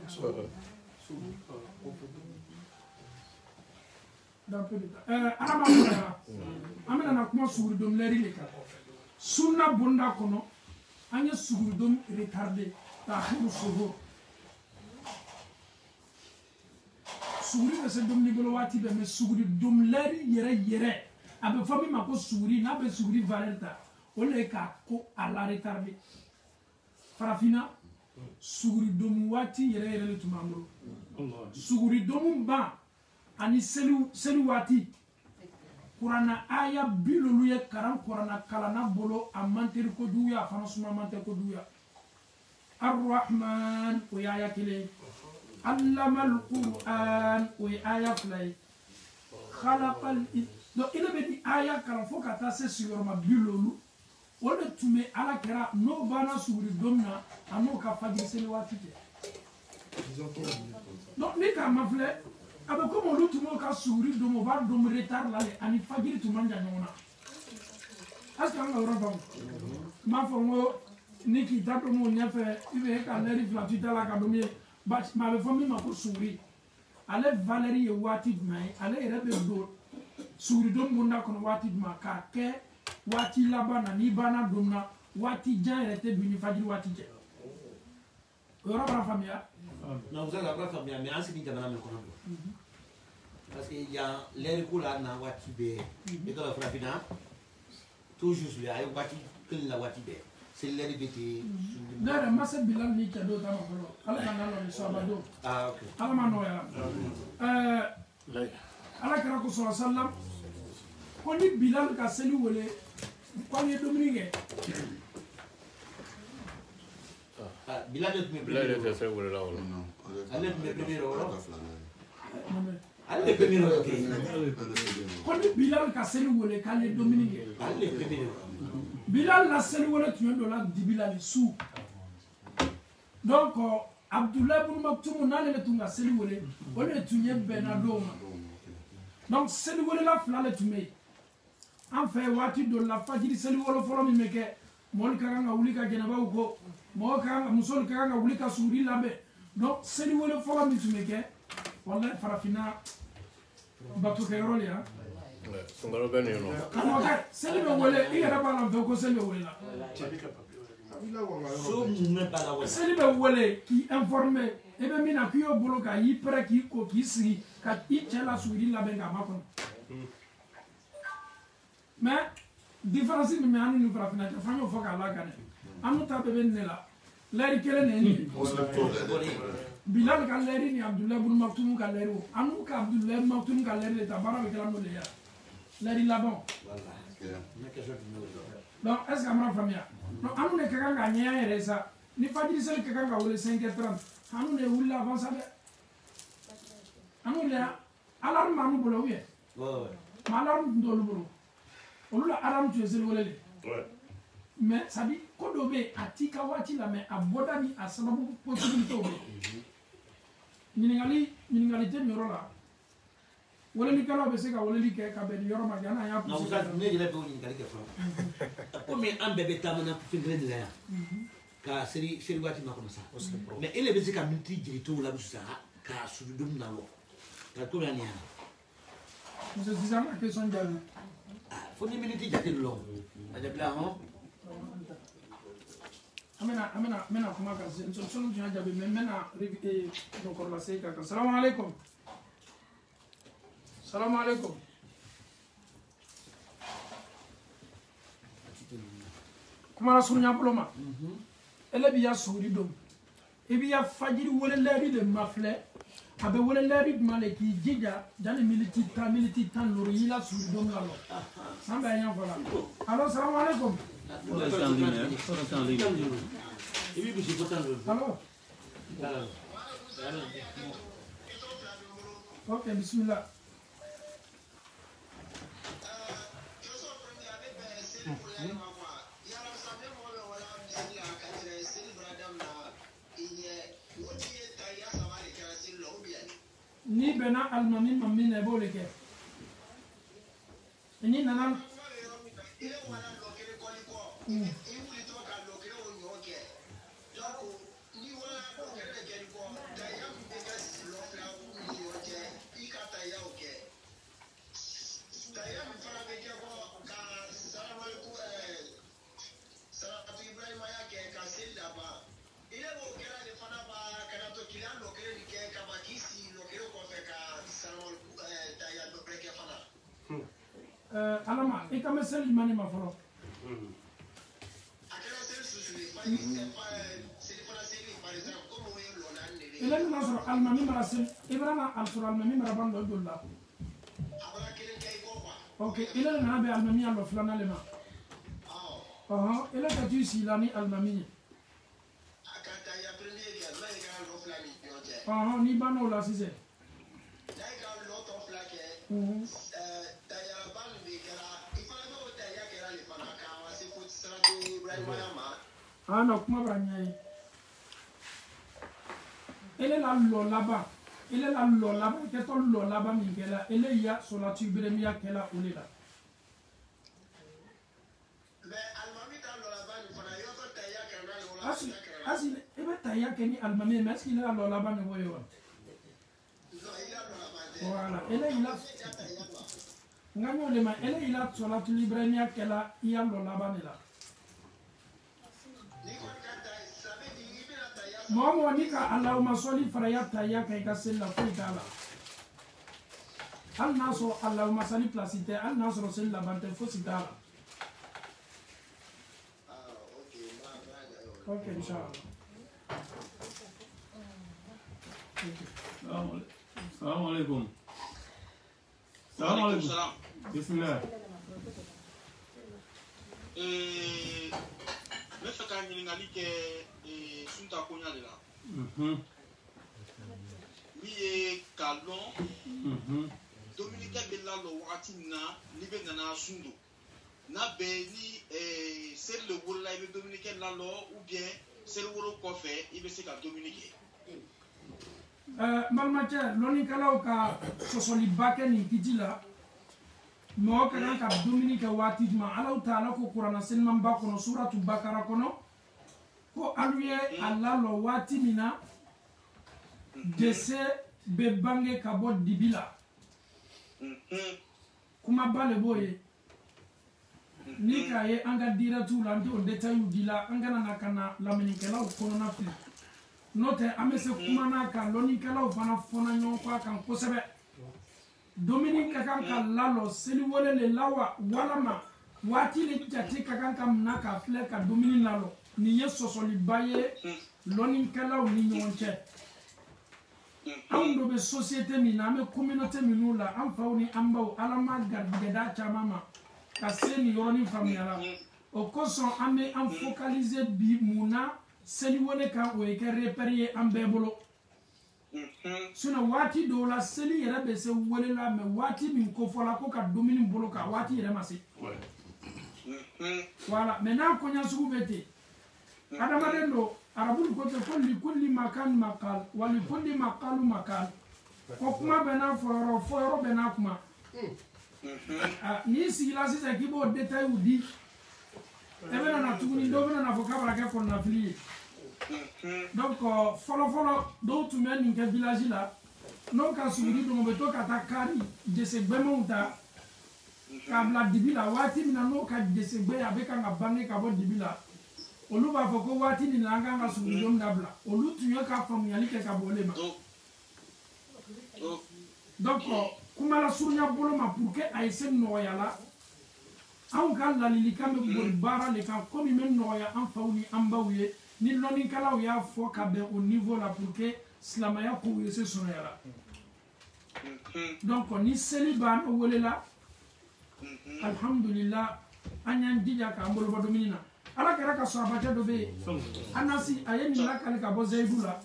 amena na kuma suguri dom leri le ka sunna bonda kono anya suguri dom retardé ta khiru suho suguri be se dom ni bolo wati be me suguri dom leri yere abe fami mako suguri na be suguri valenta o le ka ko ala retardé farafina suguri dom wati yere le tumamro suguri dom ba ani selu wati Kurana aya bilolu ye karam Kurana kalana bolo amanteri ko duya fana suma manter ko duya Ar-Rahman o aya kile allama al-Qur'an o aya flay khalaqal do ina be di aya karam fo kata se sur ma bilolu o le tume ala kera no bana suri domna amo ka fajir selu wati donc ni ka mafle abe comme olu tumo ka suri domo ba dom retard la le ani fajiri tumanja nyona aska nga ora bam ma fongo niki tato mo nyafe ibe ka leri flatu tala ka domi ba ma be fomi ma ko suri ale valeri e wati mai ale rebe do suri dom bunda kono wati ma ka ke wati labana ni bana domna wati jan rete bini fajiri wati je ora ba famia non vous allez pas famia mais en ce qui jamana me kono parce que il y a l'air cool là na wati be et dans la frapina tout juste là il wati que la wati be c'est l'air beti dara masa bilal ni kado ta ma folo ala kana lo so abado ah ok ala ma no ya ala kara ko sallam ko ni bilal ka seli wole ko ni dominique bilal de se wole la wala non ale me primero ale primero ko ni bilal ka seli wole ka le dominique ale primero bilal la seli wole tu do la di bilal sou donc Abdullah ibn Maktoum na le tunga seli wole o le tunye benadoma donc seli wole la fla le tume en fait wati do la fajiri seli wole folo mi meke mol kanga wuli ka jenaba ko mo kanga musol kanga wuli ka suri labe donc seli wole folo mi tumeke wallahi farafina batu kayro ya ngaro ben yo no kama ka seli be wole ira bala do ko seli wole la so me bala wole seli be wole ki informer e be mina ki yo bolo ka yi pre ki ko ki siri ka i chela suri labe ga makon mais différence ni me anu ni farafina ta fanyo foka la gane anu ta be ne la leri kele ne ni Bilal ka leri ni Abdullah ibn Maktoum ka leri anu ka Abdullah ibn Maktoum ka leri ta bara be kala no le ya leri labon donc est-ce que amra famia non anu ne ka nga nya ere sa ni fajiri sel ka nga wole 5h30 anu ne wulla avant ça de anu le alarme anu bolo wiye ma alarme ndolu bolo olula alarme tu sel wole le mais ça dit kodo be atika wati la mais aboda ni asababu possibilité obe ɲininkali tɛ nin yɔrɔ la walelikɛlaw bɛ se ka waleli kɛ ka bɛn nin yɔrɔ ma yan n'a y'a poussé ne yɛrɛ bɛ o ɲininkali kɛ fɔlɔ komi an bɛɛ bɛ taamana fɛn kelen de la yan ka seri waati ma kɔnɔ sa mais e le bɛ se ka miniti joli to la sisan ka sudu dum na wɔ ka ko la ni yan monsieur sisan ka question jaabi fo ni miniti jate lɔ a jɛ bila hɔn an bɛna kuma kan sɔnni tun y'a jaabi mais n bɛna dɔnkɔrɔla se ka kan salamu aleykum salamu aleykum kumana surunya bolo ma ele bi ya suri dom e bi ya fajiri wele lɛri de ma filɛ a bɛ wele lɛri kuma le k'i jija jani miniti tan lori y'i la suri dom la lɔ san bɛɛ ɲɛ fɔ la alo salamu aleykum alo ok bismillah ni bɛnna alimami ma min na i b'o de kɛ ni nana alama i ka mɛ seli jumɛn ma fɔlɔ ele bɛna sɔrɔ alimami mara seli i bɛna sɔrɔ alimami maraban dɔ joli la ok ele nana bɛ alimami ya lɔ filanan le ma ele ka t'i sigi la ni alimami ye n'i banna o la sisan na kuma bara ɲɛ ye ele la lɔ laban kɛtɔ lɔ laban min kɛla ele ya solati beremiya kɛla o le la asi e bɛ tahiya kɛ ni alimami ye mais est-ce que ele la lɔ laban de b'o ye wa voilà ele y'i la n ka ɲ'o de ma ele y'i la solati beremiya kɛla i ya lɔ laban de la mɔgɔ ni ka alahuma sɔli fara ya tahiya kan i ka seli la foyi t'a la hali n'a sɔrɔ alahuma sali pilasi tɛ hali n'a sɔrɔ seli laban tɛ fosi t'a la ok inshallah salamu alaikum salamu alaikum bismillah ne fɛ ka ɲininkali kɛ sunta koɲa de la min ye k'a dɔn dominikɛ bɛ lalɔ wagati min na n'i bɛ nana sun don n'a bɛ ni seli le wolola i bɛ dominikɛ lalɔ ou bien seli wolo kɔfɛ i bɛ se ka domini kɛ n balimakɛ lɔnnikɛlaw ka sɔsɔliba kɛ nin kiti la mɔgɔ ka kan ka dumuni kɛ waati jumɛn Alahu Taala ko kuranna selimanba kɔnɔ suratu bakara kɔnɔ ko alu ye a lalɔ waati min na dɛsɛ bɛ bange ka bɔ dibi la kumaba le b'o ye ni k'a ye an ka dirɛtiw la an t'o détails di la an kana na ka na lamɛnnikɛlaw kɔnɔna fili n'o tɛ an bɛ se kuma n'a kan lɔnnikɛlaw fana fɔnna ɲɔgɔn kɔ a kan kosɛbɛ domini ka kan ka lalɔ seli wele le la wa walama waati le jate ka kan ka minɛ k'a filɛ ka domini lalɔ nin ye sɔsɔliba ye lɔnnikɛlaw ni ɲɔgɔn cɛ anw dɔ bɛ société min na an bɛ communauté minnu la an faw ni an baw ala ma garijɛgɛ d'a caman ma ka se nin yɔrɔnin faamuya la o kosɔn an bɛ an focaliser bi mun na seli wele kan o ye kɛ repère ye an bɛɛ bolo sinon waati dɔw la seli yɛrɛ bɛ se wele la mais waati min kofɔla ko ka domini bolo kan waati yɛrɛ ma se voilà mais n'a kɔɲɔ sugu bɛ ten adamaden do arabul ko te kulli makan maqal wa li kulli maqalu makan ko kuma bena foro bena kuma ni sigila sisa kibo detail udi ebena na tuguni do bena na fokabara ke kon na fili donc folo do tu men ni ke village la non ka suguri do mo to kata kari de se bemonta kabla dibila wati mina no ka de se be abeka ngabange ka bo dibila olu b'a fɔ ko waati nin na an kan ka sugudon dabila olu tun ye ka faamuyali kɛ ka bɔ ole ma donc kuma la surunya bolo ma pour que a ye se nɔgɔya la anw ka ladilikan bɛ boli baara de kan komi bɛ nɔgɔya an faw ni an baw ye ni lɔnnikɛlaw y'a fɔ ka bɛn o niveau la pour que silamɛya kow ye se sɔrɔya la donc ni seli b'an wele la alhamdulillah an y'an jija k'an bolo bɔ dumuni na ala kɛra ka sɔrɔbacɛ dɔ bɛ yen anasi a ye nin lakali ka bɔ zayidu la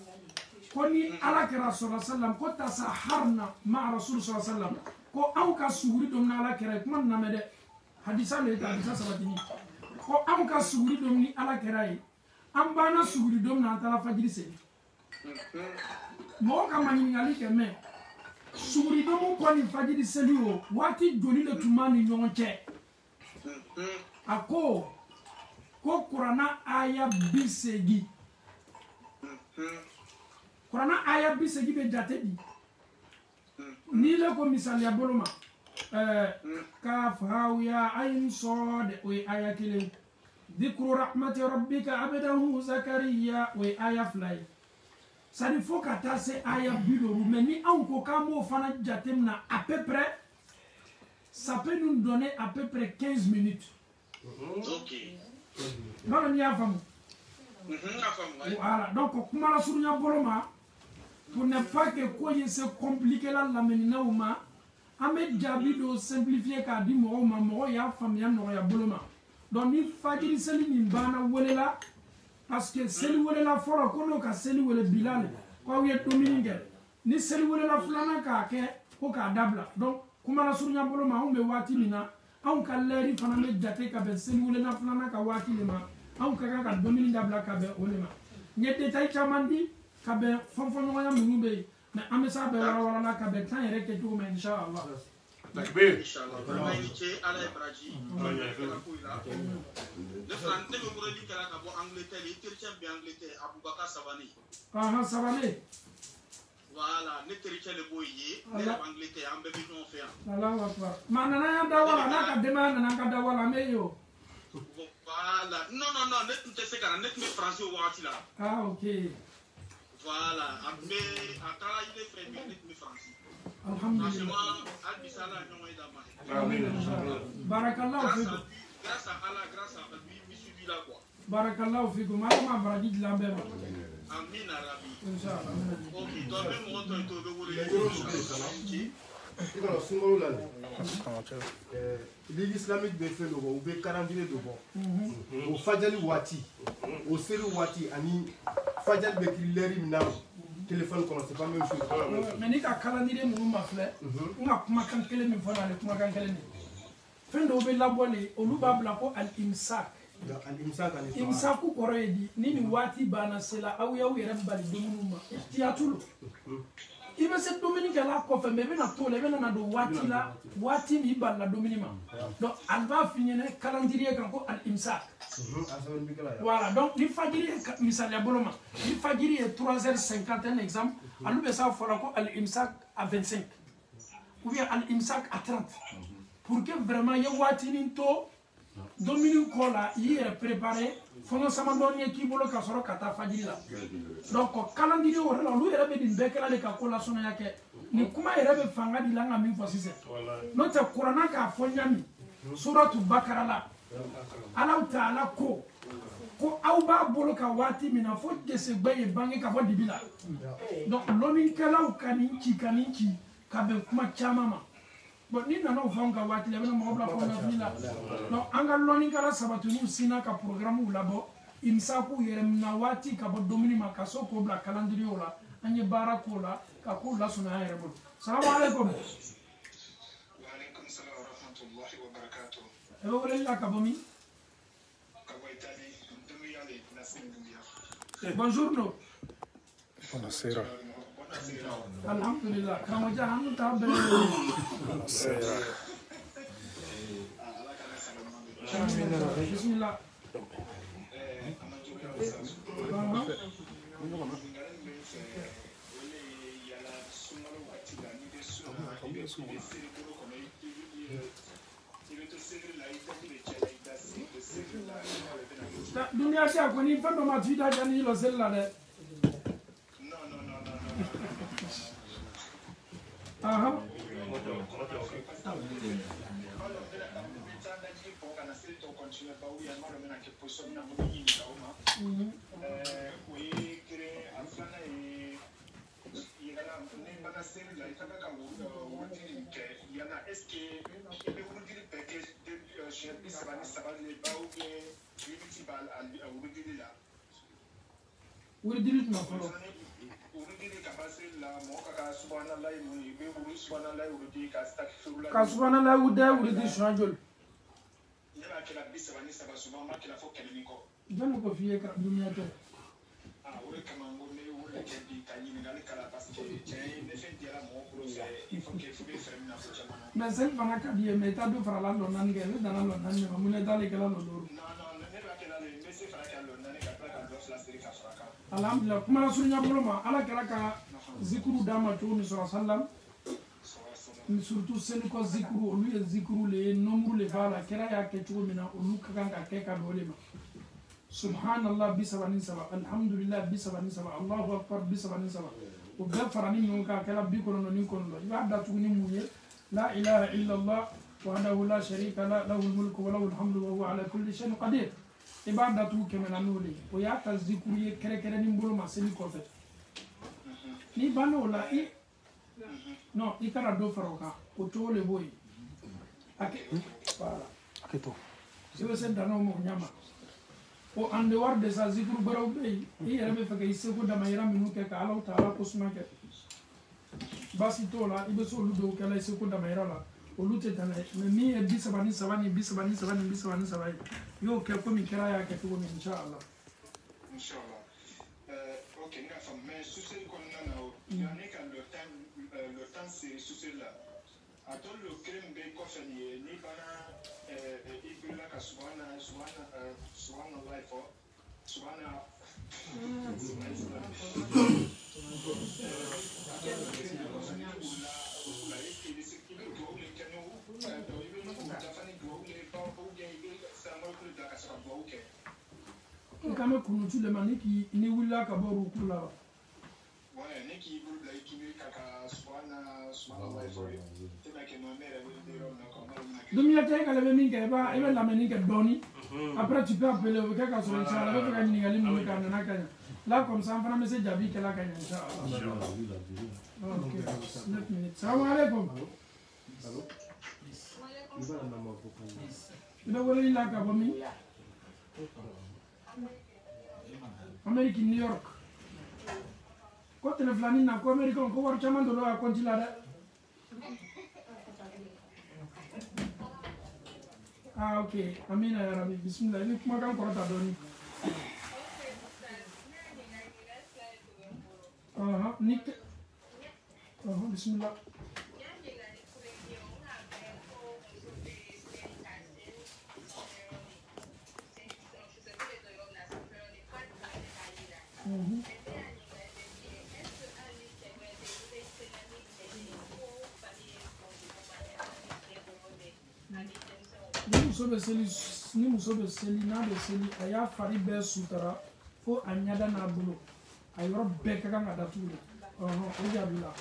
ko ni ala kɛra sɔrɔ sallam ko tasaharna ma rasul sɔrɔ sallam ko anw ka suguri don ni ala kɛra ye kuma nin lamɛn dɛ hadisa le ta hadisa sabatini ko anw ka suguri don ni ala kɛra ye an banna suguri don na an taara fajiri seli mɔgɔ ka ma ɲininkali kɛ mɛ suguri don kɔ ni fajiri seli o waati joli de tun b'a ni ɲɔgɔn cɛ a ko Kurana aya bisegi Kurana aya bisegi be jate di ni le ko misaliya bolo ma kaf hawiya ayn sod o aya kelen dhikru rahmati rabbika abdahu zakariya o aya fly sadi fo kata se aya bidoru mais ni an ko kamo fana jatem na à peu près ça peut nous donner à peu près 15 minutes. OK. Non, ni afamu. Voilà, donc kuma la surunya boloma pour ne pas que quoi se compliquer la menina ou ma amed jabi do simplifier ka di mo ma mo ya famia no ya boloma donc ni fajiri seli ni bana wolela parce que seli wolela foro ko no ka seli wole bilal ko wiye domininge ni seli wolela fulana ka ke ko ka dabla donc kuma la surunya boloma on be wati mina an ka leri fana be jate ka be seli wolela fulana ka wati le ma an ka ka domini dabla ka be olema nye detail caman di ka be fonfon ɲɔgɔnya minnu be mais an be sa be wala la ka be tan yɛrɛ kɛ cogo min inshallah takbir inshallah vraiment ni ce ala e baraji ne fana ne be muradi kala ka bɔ Angleterre i tertian be Angleterre Abubakar Sabane Sabane voilà ne tertian le boy ye ne la Angleterre an bɛ bi ɲɔgɔn fɛ yan Allahu akbar ma nana ya dawala na ka dema nana ka dawala me yo voilà non ne tun tɛ se ka na ne tun bɛ français o wagati la ah ok voilà a taara ile fɛ bi ne tun bɛ français alhamdulillah albisala ɲɔgɔn ye da ma amin barakallahu fikum grâce à Allah grâce à lui suivi là quoi barakallahu fikum ma baraji dilambe ma amin arabi inshallah ok donc même mon temps to be wole Ikaw sungalo la Ligue islamique be fe logo be calendrier do bon o fajali wati o seri wati ani fajali be kileri na téléphone kono c'est pas même chose mais ni ka calendrier munu ma flɛ nga kuma kan kelen min fɔra ale kuma kan kelen ni fɛn dɔw bɛ labɔli olu b'a bila ko al imsak imsaku kɔrɔ ye di ni nin waati banna sela aw y'aw yɛrɛ bali dumuni ma tiyatulu i bɛ se dumuni kɛla kɔfɛ mais i bɛna to la i bɛna na don waati la waati min i balila dumuni ma donc ale b'a f'i ɲɛna calendrier kan ko al imsak voilà donc ni fajiri ye misaliya bolo ma ni fajiri ye 3h50 exemple alu bɛ sa fɔra ko al imsak à 25 ou bien al imsak à 30 pour que vraiment ye waati nin to domini ko la i yɛrɛ préparer fɔlɔ sama dɔɔni ye k'i bolo ka sɔrɔ ka taa fajiri la donc calendrier wɛrɛ la olu yɛrɛ bɛ nin bɛɛ kɛla de ka ko lasɔnniya kɛ nin kuma yɛrɛ bɛ fanga di la an ka min fɔ sisan n'o tɛ kuranna k'a fɔ ɲami suratu bakara la alaw taala ko aw b'a bolo ka waati min na fo desegbe ye bange ka bɔ dibi la donc lɔnnikɛlaw ka nin ci ka bɛn kuma caman ma bon ni nana o fɛnw ka waati la i bɛna mɔgɔ bila fɔ nafili la donc an ka lɔnnikɛla sabatiniw sinna ka programmew labɔ imsaku yɛrɛ mina waati ka bɔ domini ma ka so k'o bila calendrier la an ye baara k'o la ka kow lasɔnniya an yɛrɛ bolo salamu aleykum e bɛ weleli la ka bɔ min Buongiorno. Buonasera. Alhamdulillah. Kamu jangan tak beri. Buonasera. Bismillah. Dunia siya ko ni fando ma tuida jani lo sella de. Aha. Wuri dilit ma folo. Ka subhanallah wuda wuri di shajol. Jangan ko fiye ka dunia to. Mais c'est pas que Dieu met à deux frères là dans l'angle dans l'angle mais mon état les gars l'odeur. Alhamdulillah kuma sunya boloma ala kala ka zikru dama to ni sallam surtout c'est ko zikru lui zikru les nombre les vala kera ya ke to mina ulu kanga ke ka dole ma subhanallah bi sabani saba alhamdulillah bi sabani saba allahu akbar bi sabani saba o be farani min ka kala bi ko no ni ko no ibada tu ni muye la ilaha illa allah wahdahu la sharika la lahu almulku wa lahu alhamdu wa huwa ala kulli shay'in qadir ibada tu kemena nole o ya ta zikru ye kere kere ni mbolo ma seni ko fe ni bano la i no i kara do faroka o to le boy ake voilà ake to je veux sen dano mo nyama o ande war de sa zikru baraw be i yere be faka isse ko dama yara minu ke ka Allah taala ko suma ke basi to la ibe so lu do kala isse ko dama yara la o lute tana me mi e bisabani sabani yo ke ko mi kira ya ke to mi inshallah ok nga fam mais sur ce qu'on a yani quand le temps c'est sur cela attends le crème be ko fani ni bana ibula ka subhana life subhana kama kunutu le mani ki ni willa ka boru kula ouais ne ki bulu la ki ka subhana tena ke no mere dunia te ka le min ke ba e la meni ke doni après tu peux appeler au cas sur inchallah avec ka ni ngali mu ka na kanya là comme ça fana message jabi ke la kanya inchallah OK 9 minutes salam alaikum allô ina wala ila ka bomi America New York ko tele flani na ko America ko war chaman do la kontila da ah ok amina ya rabbi bismillah ni kuma kan korata doni ni bismillah ni muso be seli na be seli aya fari be sutara fo anyada na bulu ayoro be ka kan ada tu o jabila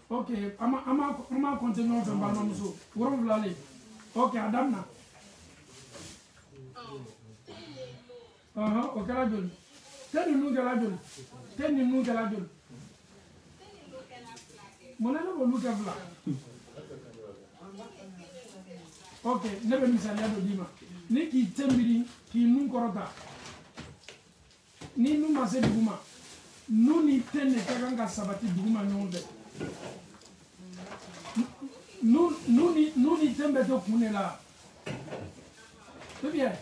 ok ama continue on balma muso woro vlale ok adamna o kala joli teni nu kala joli mona no lu ka vla ok ne be misali ado dima ni ki tembiri ki nu korota ni nu mase duguma nu ni tenne ka ganga sabati duguma nyonde nous ni tembe to kune là. C'est bien.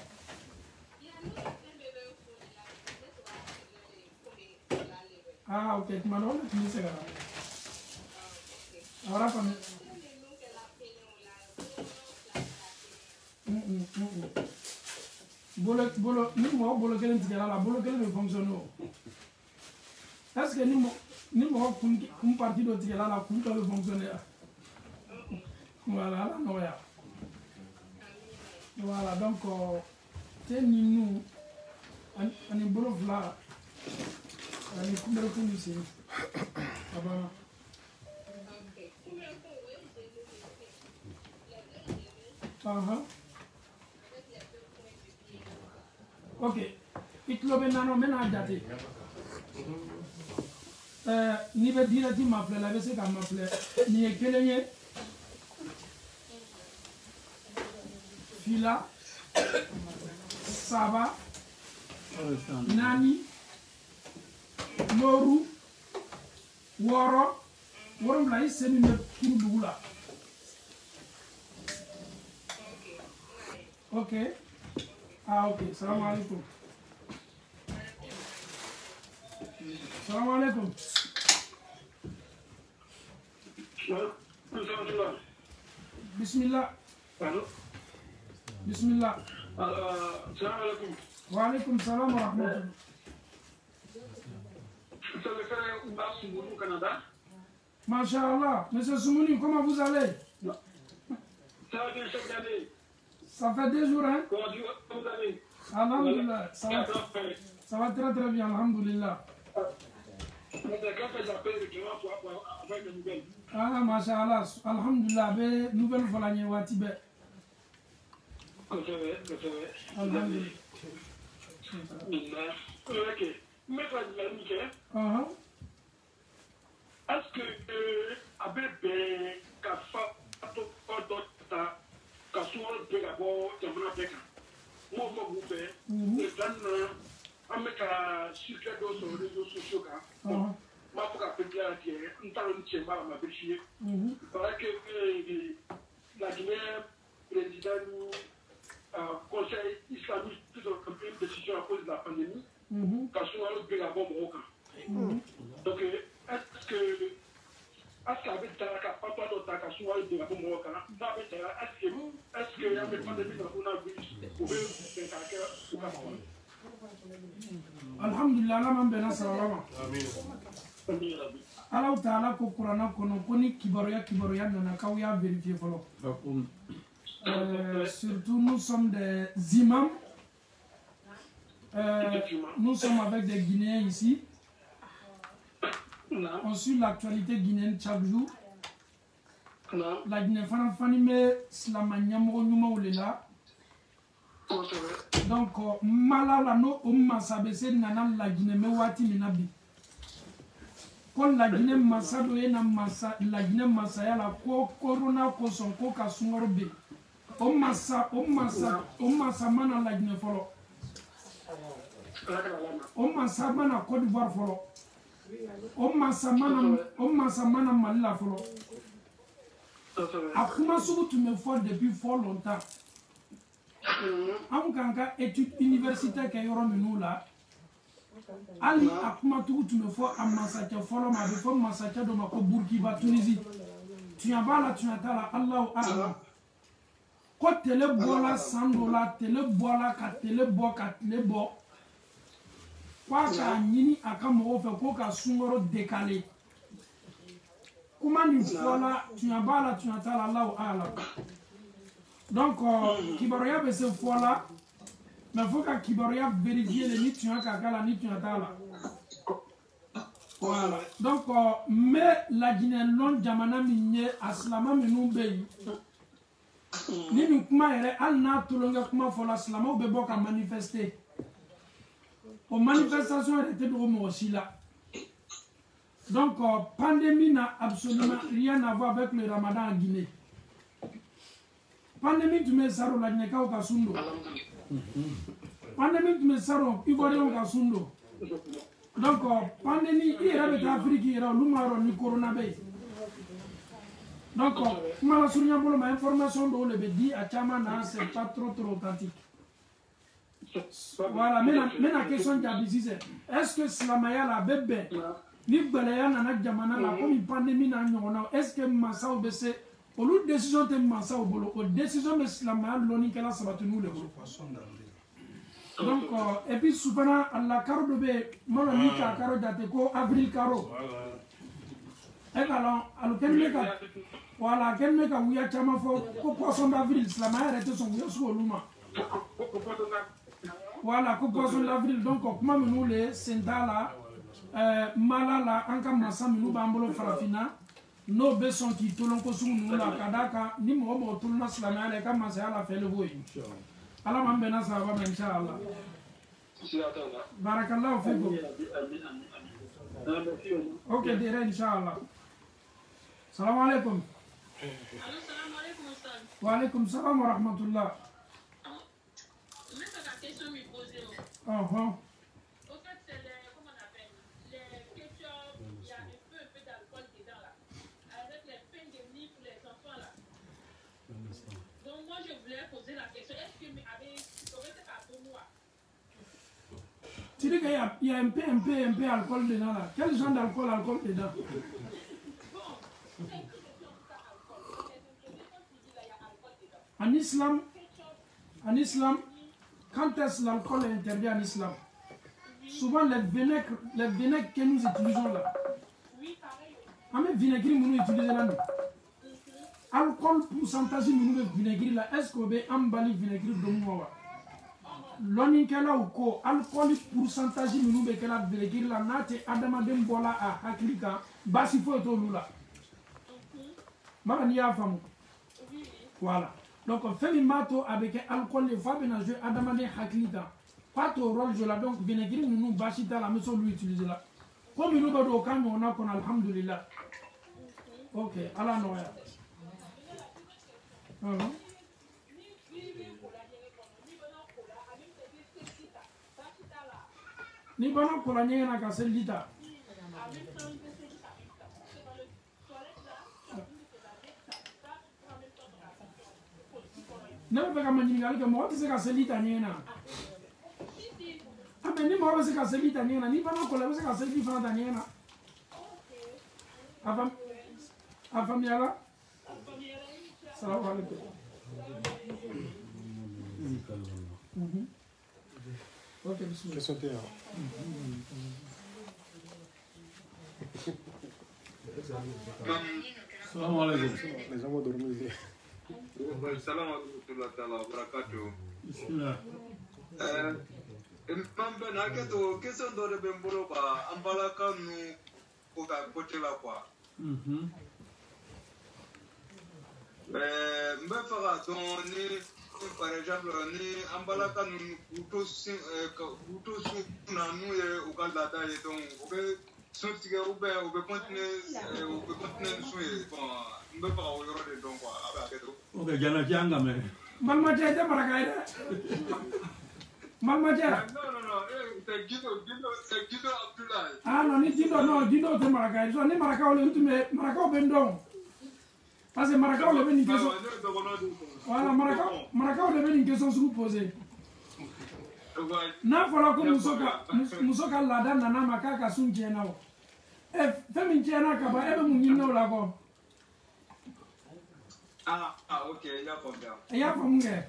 Ah, ok, tu m'as donné tu me sais là. Ahora con bolo ni mo bolo kelen tigala la bolo kelen be fonctionner. Est-ce que ni mo kun parti do tigala la kun to be fonctionner. Voilà, là non ya. Voilà, donc teni nous ani bolo fla ani kumbere kunu si. Abana. Ok. Itlobe nano mena jate. Ni be dirati m'appeler la bese ka m'appeler. Ni ekelenye. Fila. Saba. Nani. Noru. Woro. Woro mla isemi me kuru dugula. Ok. Ah, ok. Salam alaikum. Salam alaikum. Bismillah. Allô? Bismillah. Salam alaikum. Wa alaikum salam wa rahmatullah. C'est le frère Oumba Soumouni au Canada. Masha'Allah. Monsieur Soumouni, comment vous allez? Ça va bien chaque année. Ça fait 2 jours, hein? Comment vous allez? Alhamdulillah. Ça va très très bien, alhamdulillah. Ah, Masha'Allah. Alhamdulillah. Be nouvelle fois la wati be. Alhamdulillah. Ok. Maître Adjanique, est-ce que avec Kafa Odota Kasuo Begabo Jamana Beka, moi vous faites, et dans un secret sur les réseaux sociaux, ma pour appeler à qui est un talent de Tchemba ma péché. Parce que la Guinée, président Conseil islamique, tout une décision à cause de la pandémie. Donc, est-ce qu'avec Taraka, papa d'Otaka, soit de la Pomoka, est-ce qu'il y a une pandémie dans le coronavirus pour faire caractère ou pas? Alhamdulillah, la mambena salama. Allah Ta'ala ko Qur'ana kono koni kibaroya nana kawya vérifier follow. Surtout nous sommes des imams. Nous sommes avec des Guinéens ici. On suit l'actualité guinéenne chaque jour. La Guinée Fanime Slamanyamo Numaoulela. Donc, Malalano Umma Sabese Nana la Guinée Mewati Minabi. Quand la Guinée Massado et la Guinée Massaya la Corona Kosonko Kasumorbe. Omasa Mana la Guinée Folo. Omasa Mana Côte d'Ivoire Folo. Omasa Mana Malila Folo. Akuma Sougou tu me fais depuis fort longtemps. Amkanga étude universitaire qui est nous là. Ali Akuma tu me fais à Massacha Folo, ma de forme Massacha de Mako Burkiba Tunisie. Tu as pas là, tu as là, Allah Allah. Quand télé bola $100, télé bola ka télé bo. Quoi ka nini akamo fait quoi ka sungoro décalé. Comment une fois là, tu as pas là, tu as là, Allah Allah. Donc, Kibaroya be ce fois là, mais faut que Kibaroya vérifie les ni tu as kakala ni tu as là. Voilà. Donc, mais la Guinée non jamana minye aslama menu beyi. Ni nous kuma ere al na tulonga kuma fola aslama ou bebo ka manifester. Aux manifestations étaient de aussi là. Donc, pandémie n'a absolument rien à voir avec le Ramadan en Guinée. Pandémie, tu mets ça au Lagneka au Kasundo. Pandémie, tu mets ça au Ivoirien au Kasundo. Donc, pandémie, il y a l'Afrique, il y a le Lumaro, le Coronavirus. Donc, ma information dont le dit à Chamana, c'est pas trop authentique. Voilà, mais la question d'Abisi, est-ce que Slamaya la bébé, ni Balaya n'a Jamana, la comme une pandémie n'a est-ce que Massa ou Bessé, au lieu de décision de Massa au bolo, aux décisions de Slamaya, l'oni qu'elle a sabatenu le bolo. Donc, et puis souvent, la caro de B, mon ami Caro d'Ateco, avril caro. Et alors, voilà, quel mec a ouïa Chama pour poisson d'avril, Slamaya arrête son ouïa sous Luma. Voilà, poisson d'avril, donc, comment nous les Sendala, Malala, Anka Massa, nous Bambolo Farafina, nos besons qui tournent nous la Kadaka, ni Mobo, Tulna Slamaya, comme Massa la fait le voyage. Allah m'embena ça va Inch'Allah. Barakallahu fikum. Ok, dire Inch'Allah. Salam alaikum. Wa alaikum salam wa rahmatullah. Mais c'est la question me poser. Au fait, c'est comment on appelle les ketchup, il y a un peu d'alcool dedans là. Avec les pains de mie pour les enfants là. Donc moi je voulais poser la question, est-ce que avec pour moi? Tu dis qu'il y a un peu d'alcool dedans là. Quel genre d'alcool dedans? En islam, quand est-ce que l'alcool est interdit en islam? Souvent les vinaigres que nous utilisons là. Mais vinaigre nous utilisons là. Alcool pourcentage nous vinaigre là. Est-ce qu'on peut emballer vinaigre de moi? L'on là ou quoi? Alcool pourcentage nous que la vinaigre là. Nate Adamadem bola à Haklika. Basifo et tout là. Marania femme. Voilà. Donc, fait mato avec alcool, les fois, bien joué Adamade Haklika. Pas au rôle, je la donc, vinaigre, nous bachita la maison, lui utiliser là. Comme nous, au camp, on a qu'on alhamdulillah. Ok, Allah noya. Ni bana pour la nienne à casser l'ita. Ne peux pas me dire que moi, tu sais qu'à celui italien. Ah, mais ni moi, c'est qu'à celui italien, ni pas non, c'est qu'à celui italien. Afamiala. Salam alaikum. Ok, bismillah. Salam alaikum. Les gens vont dormir. Salam alaikum wa barakatuh. Bismillah. Mambe na keto question do de bembolo ba ambalaka nu ko ka côté là quoi. Mbe fara donc ni par exemple ni ambalaka nu uto na nu e ukala da e donc o be sortir ou be continuer sur bon mbe fara o yoro de donc quoi avec keto. Ok, jana janga me. Malma jete marakaide. Malma jete. Non, c'est Guido Abdoulaye. Ah non, ni Guido te marakaide. So ni maraka ole ntume maraka obendong. Parce que maraka ole beni question. Voilà, maraka ole beni question sur poser. Na fola ko musoka lada nana makaka sunje nawo. Femi njena ka ba ebe munyina ola ko. Ah, ok, il y a combien? Il y a combien?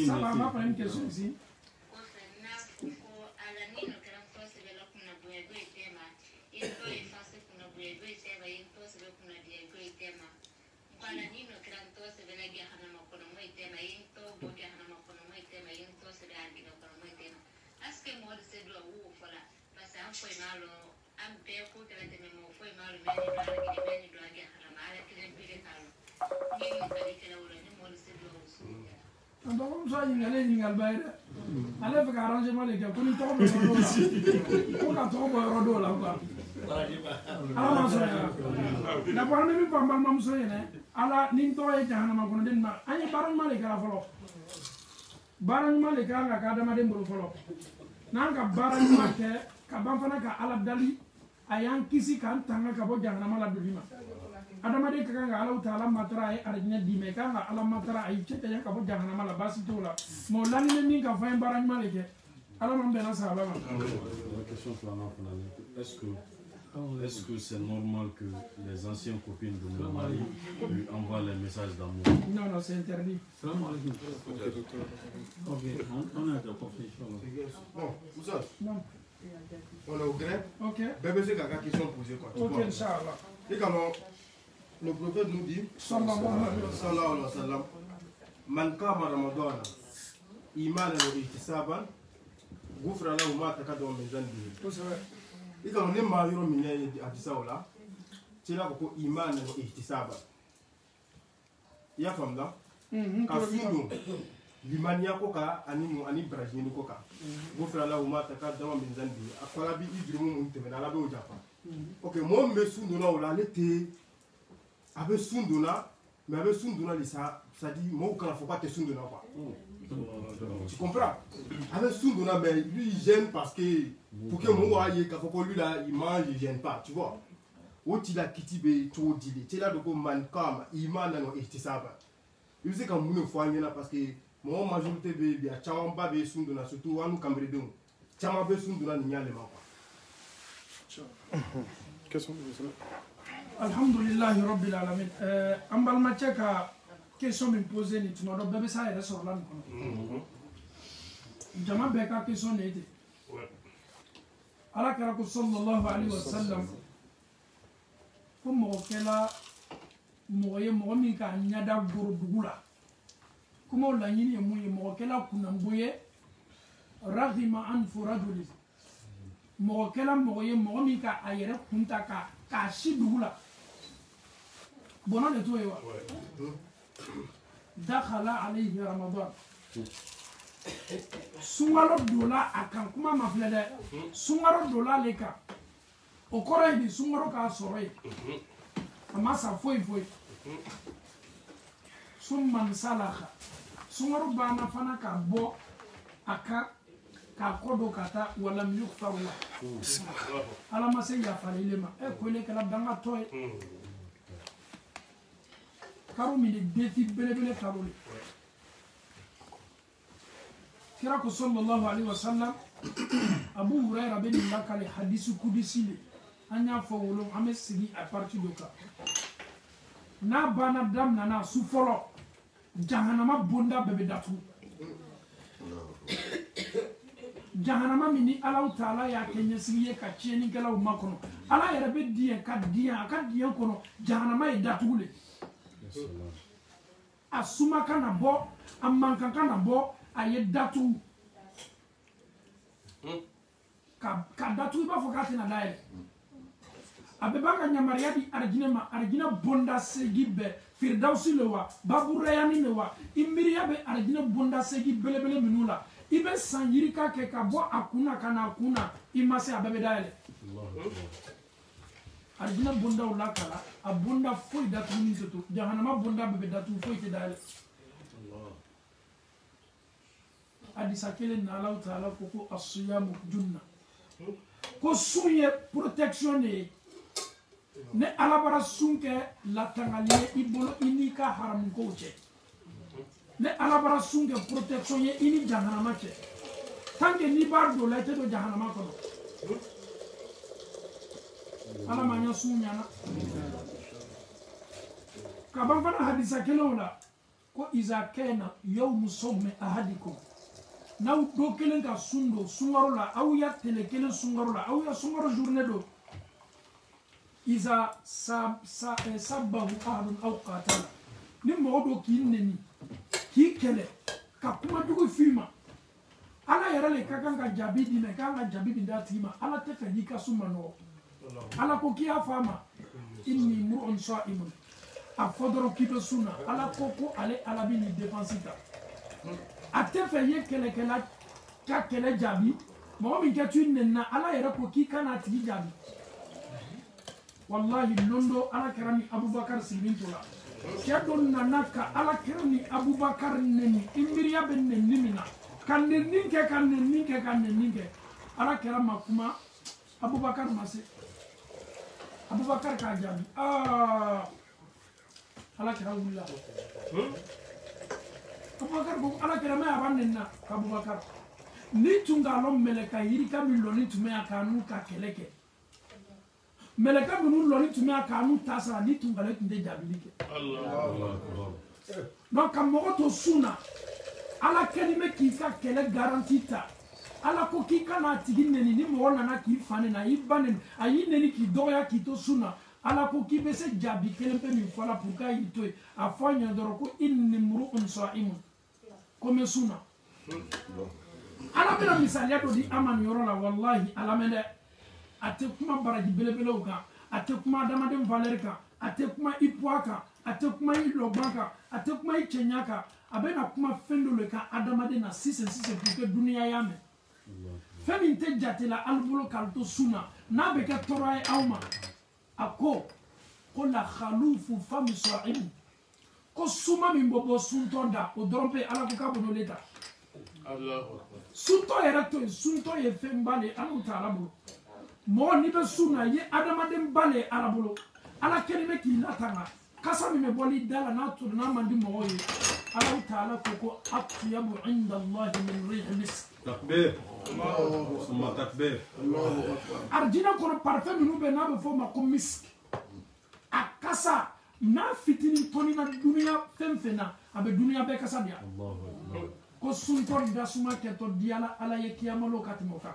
Ça va, ma première question ici. Foi malo, ampe ko tele teme mo foi malo me ni do age harama ala kile bile kalo ni mo kali kele wala ni mo se do so ando ko so ni ngal bayre ala fa arrangement le ko ni to do ko ka to bo rodo la ko ala ma so ya na ko ni pa mam so ne ala ni to e jahana ma ko den ma ani baran ma le kala folo baranyuma le kan ka adamaden bolo fɔlɔ n'an ka baranyuma kɛ ka ban fana ka ala dali a y'an kisi k'an tanga ka bɔ jahanama la doli ma adamaden ka kan ka ala taala matara a ye arijinɛ d'i ma i kan ka ala matara a y'i cɛ ka bɔ jahanama la baasi t'o la mɛ o laɲini min ka fɔ an ye baranyuma le kɛ ala man bɛnna sahaba ma. Est-ce que c'est normal que les anciennes copines de mon mari lui envoient les messages d'amour? Non, non, c'est interdit. Ok, on a de confession. Bon, Moussa. Non. On est au grec. Ok. Bébé, c'est la question posée quoi. Ok, Inch'Allah. Et quand le prophète nous dit, sallallahu alayhi wa sallam, man kama ramadana, iman al-ihtisaban, gufra lahu ma taqaddama min dhanbihi. Et quand on est marié au milieu de Adisaola, c'est là qu'on iman al-ihtisaban. Il y a femme là, quand Findo, l'imania koka, ani brajini koka, gufra lahu ma taqaddama min dhanbihi. Akwalabi idrimu untemena la be au Japon. Ok, moi me sundona ola l'été. Avec Sunduna, mais avec Sunduna, ça dit, moi, quand il ne faut pas te Sunduna, quoi. Tu comprends? Avec Sunduna, mais lui, il gêne parce que, pour que moi, lui, là, il mange, il ne gêne pas, tu vois. Ou tu l'as quitté, tu l'as dit, tu l'as dit, il m'a dit, il ça. Il sait quand nous faut aller là parce que, moi, majorité, il y a Chamba, Sunduna, surtout, à nous, Cambridon. Chamba, Sunduna, il y a les mains. Quels sont les autres? Alhamdulillahi Rabbil Alamin. Ambal matcha ka question me poser ni tuno do bebe sa yɛrɛ sɔrɔ la nin kɔnɔ. Jama bɛɛ ka question ne te. Ala kɛra ko sallallahu alaihi wasallam ko mɔgɔ kɛla mɔgɔ ye mɔgɔ min ka ɲada goro dugu la. Kuma o laɲini ye mun ye mɔgɔ kɛla kunnanbo ye raghima anfu rajuli. Mɔgɔ kɛla mɔgɔ ye mɔgɔ min ka a yɛrɛ kunta k'a si dugu la. Bonan de to ye wa dakhala alayhi ramadan sungalo dola akan kuma ma filɛ dɛ sungalo dola le kan o kɔrɔ ye di sungalo k'a sɔrɔ ye a ma sa foyi foyi summan salaha sungalo banna fana ka bɔ a kan k'a kɔ don ka taa walam yughfaru la ala ma se yafalile ma ko ile kɛla dangatɔ ye karo min de défi belebele karo le kira ko sallallahu alaihi wasallam Abu Hurairah bɛ nin lakale hadisi kudisi le an y'a fɔ wolo an bɛ sigi a partir do kan n'a banna daminɛna su fɔlɔ jahanama bonda bɛɛ bɛ datugu jahanama min ni Alahu Taala y'a kɛ ɲɛsigi ye ka tiɲɛnikɛlaw makɔnɔ Ala yɛrɛ bɛ diɲɛ ka diɲɛ a ka diɲɛ kɔnɔ jahanama ye datugu le a suma kana bɔ a mankan kana bɔ a ye datugu ka datugu i b'a fɔ k'a tɛna dayɛlɛ a bɛɛ b'a ka yamaruya di arijinɛ ma arijinɛ bonda segi bɛɛ firidawusi le wa baburayani le wa i miiriya bɛ arijinɛ bonda segi belebele minnu la i bɛ san yirika kɛ ka bɔ a kun na ka na a kun na i ma se a bɛɛ bɛ dayɛlɛ arijinɛ bondaw la kala a bonda foyi datugu min tɛ to jahanama bonda bɛɛ bɛ datugu foyi tɛ dayɛlɛ hadisa kelen na Alahu Taala ko ko asiyamu junna ko sun ye protection de ye ne Ala bara sun kɛ latangali ye i bolo i n'i ka haramu kow cɛ ne Ala bara sun kɛ protection ye i ni jahanama cɛ tant que n'i b'a don la i tɛ don jahanama kɔnɔ Ala ma ɲɛ sun ɲana ka ban fana hadisa kelenw la ko iza kɛna yawmu sawmi ahadikum n'aw do kelen ka sun don sunkaro la aw ya tele kelen sunkaro la aw ya sunkaro journée don iza sabahu ahadun aw qatala ni mɔgɔ do k'i neni k'i kɛlɛ ka kuma jugu f'i ma Ala yɛrɛ le ka kan ka jaabi d'i ma i ka kan ka jaabi di d'a tigi ma Ala tɛ fɛ k'i ka sun ma nɔgɔ Ala ko k'i y'a fɔ a ma inni mur'un sa'imun a fɔ dɔrɔn k'i bɛ sun na Ala ko ko ale Ala bɛ nin défense ta a tɛ fɛ i ye kɛlɛkɛla ka kɛlɛ jaabi mɔgɔ min kɛ tu nɛnina Ala yɛrɛ ko k'i ka n'a tigi jaabi wallahi londo Ala kɛra ni Abubakar sigilen to la kedon nanaka ala kerni Abubakar neni imriya ben nenimina kan ninke ala kera makuma Abubakar mase Abubakar ka jabi ala kera wula Abubakar ko ala kera ma abanna Abubakar ni tunga lo meleka yirika mi lo ni tume akanu ka keleke meleka mi lo ni tume akanu tasa ni tunga le tunde jabilike Allah donc kam mo to suna ala kelime ki ka kele garantita ala ko ki kana tiginne ni mo na ki fane na ibane ayi ne ni ki doya ki to suna ala ko ki be se jabi kelempe mi fala pour ka yito afanya doro ko inni mru'un sa'imun comme suna ala bena misaliya do di amani yoro la wallahi ala mele ate kuma baraji belebele uka ate kuma damaden valeur ka ate kuma ipoaka ate kuma ilobaka ate kuma ichenyaka abena kuma fendo le ka adamade na 6 pour que dunia yame femi te jatela albulo kalto suna na be ke toray awma ako ko la khalufu fami sa'im ko suma min bobo suntonda o drompe ala ko ka bono leta Allah sunto erato sunto ye fembale anu tarabo mo ni be suna ye adamaden bale arabulo ala kelime ki latanga kasa mi me boli dala na to na mandi mo ye ala taala ko atyabu inda Allah min rih misk takbir summa takbir arjina ko parfum nu be na be fo ma ko misk akasa na fitini toni na dunia femfena abe dunia be kasa dia ko sunto dasuma ke to diala ala ye kiyamalo katimoka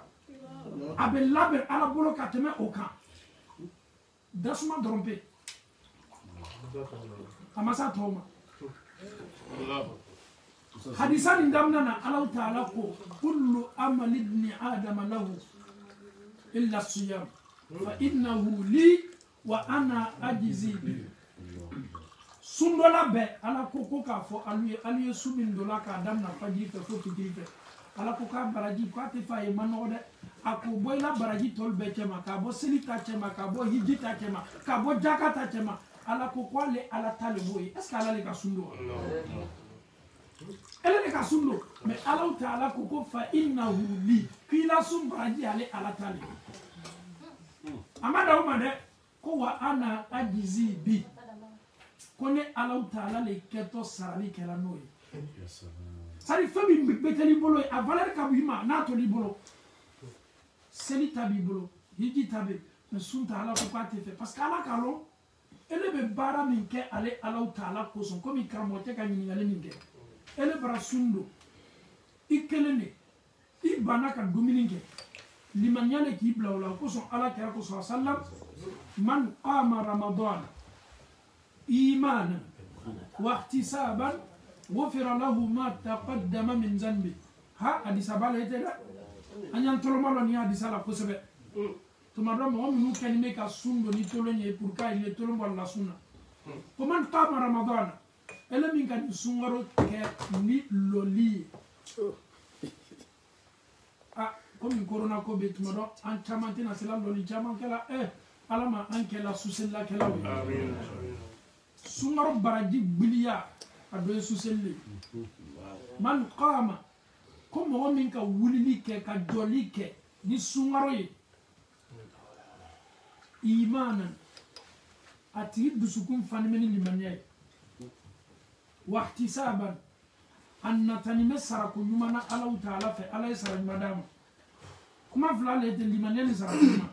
abe labe ala bolo kateme oka dasuma drompe amasa toma hadisan ndamna ala taala ko kullu amali ibn adam lahu illa siyam fa innahu li wa ana ajzi bi sundola be ala ko ko ka fo alu subin dola ka damna faji fe fo tikirife ala ko ka baraji ko ate fa e manode ako boyla baraji tol be chema ka bo selita chema ka bo hijita chema ka bo jakata chema ala ko kwale ala taleboy est ce ala le ka sundo ele le ka sundo mais ala taala ko ko fa innahu li kila sum baraji ale ala tale amada o mande ko wa ana ajizi bi kone ala taala le keto sarali kala noy sari fami beteli bolo a valeur ka bima na to li bolo seli tabi bolo hiji tabi mais sunta ala ko pate fait parce que ala kalo ele be bara min ke ale ala taala ko son comme kamote ka ni ngale ninge ele bara sundo ikelene ibana ka domininge limanyane ki bla wala ko son ala kira ko sallam man qama ramadan imanan wa ihtisaban ghufira lahu ma taqaddama min zanbi ha hadisa bala etela anyan tolomalo ni hadisa la ko sebe to madam mo minu kanime ka sundo ni tolonye pour ka ile tolombo la sunna ko man qama ramadan ele min kan sungaro ke ni loli comme corona ko be to madam an chamante na sela loli chama kala alama an kala susella kala amin sungaro baraji biliya ado suselle man qama ko mo min ka wulili ke ka joli ke ni sungaro yi imanan ati dusukun fanmeni limaniya wa ihtisaban annatani masara ko yumana Allah taala fa Allah sara madam kuma flale de limaniya ni sara kuma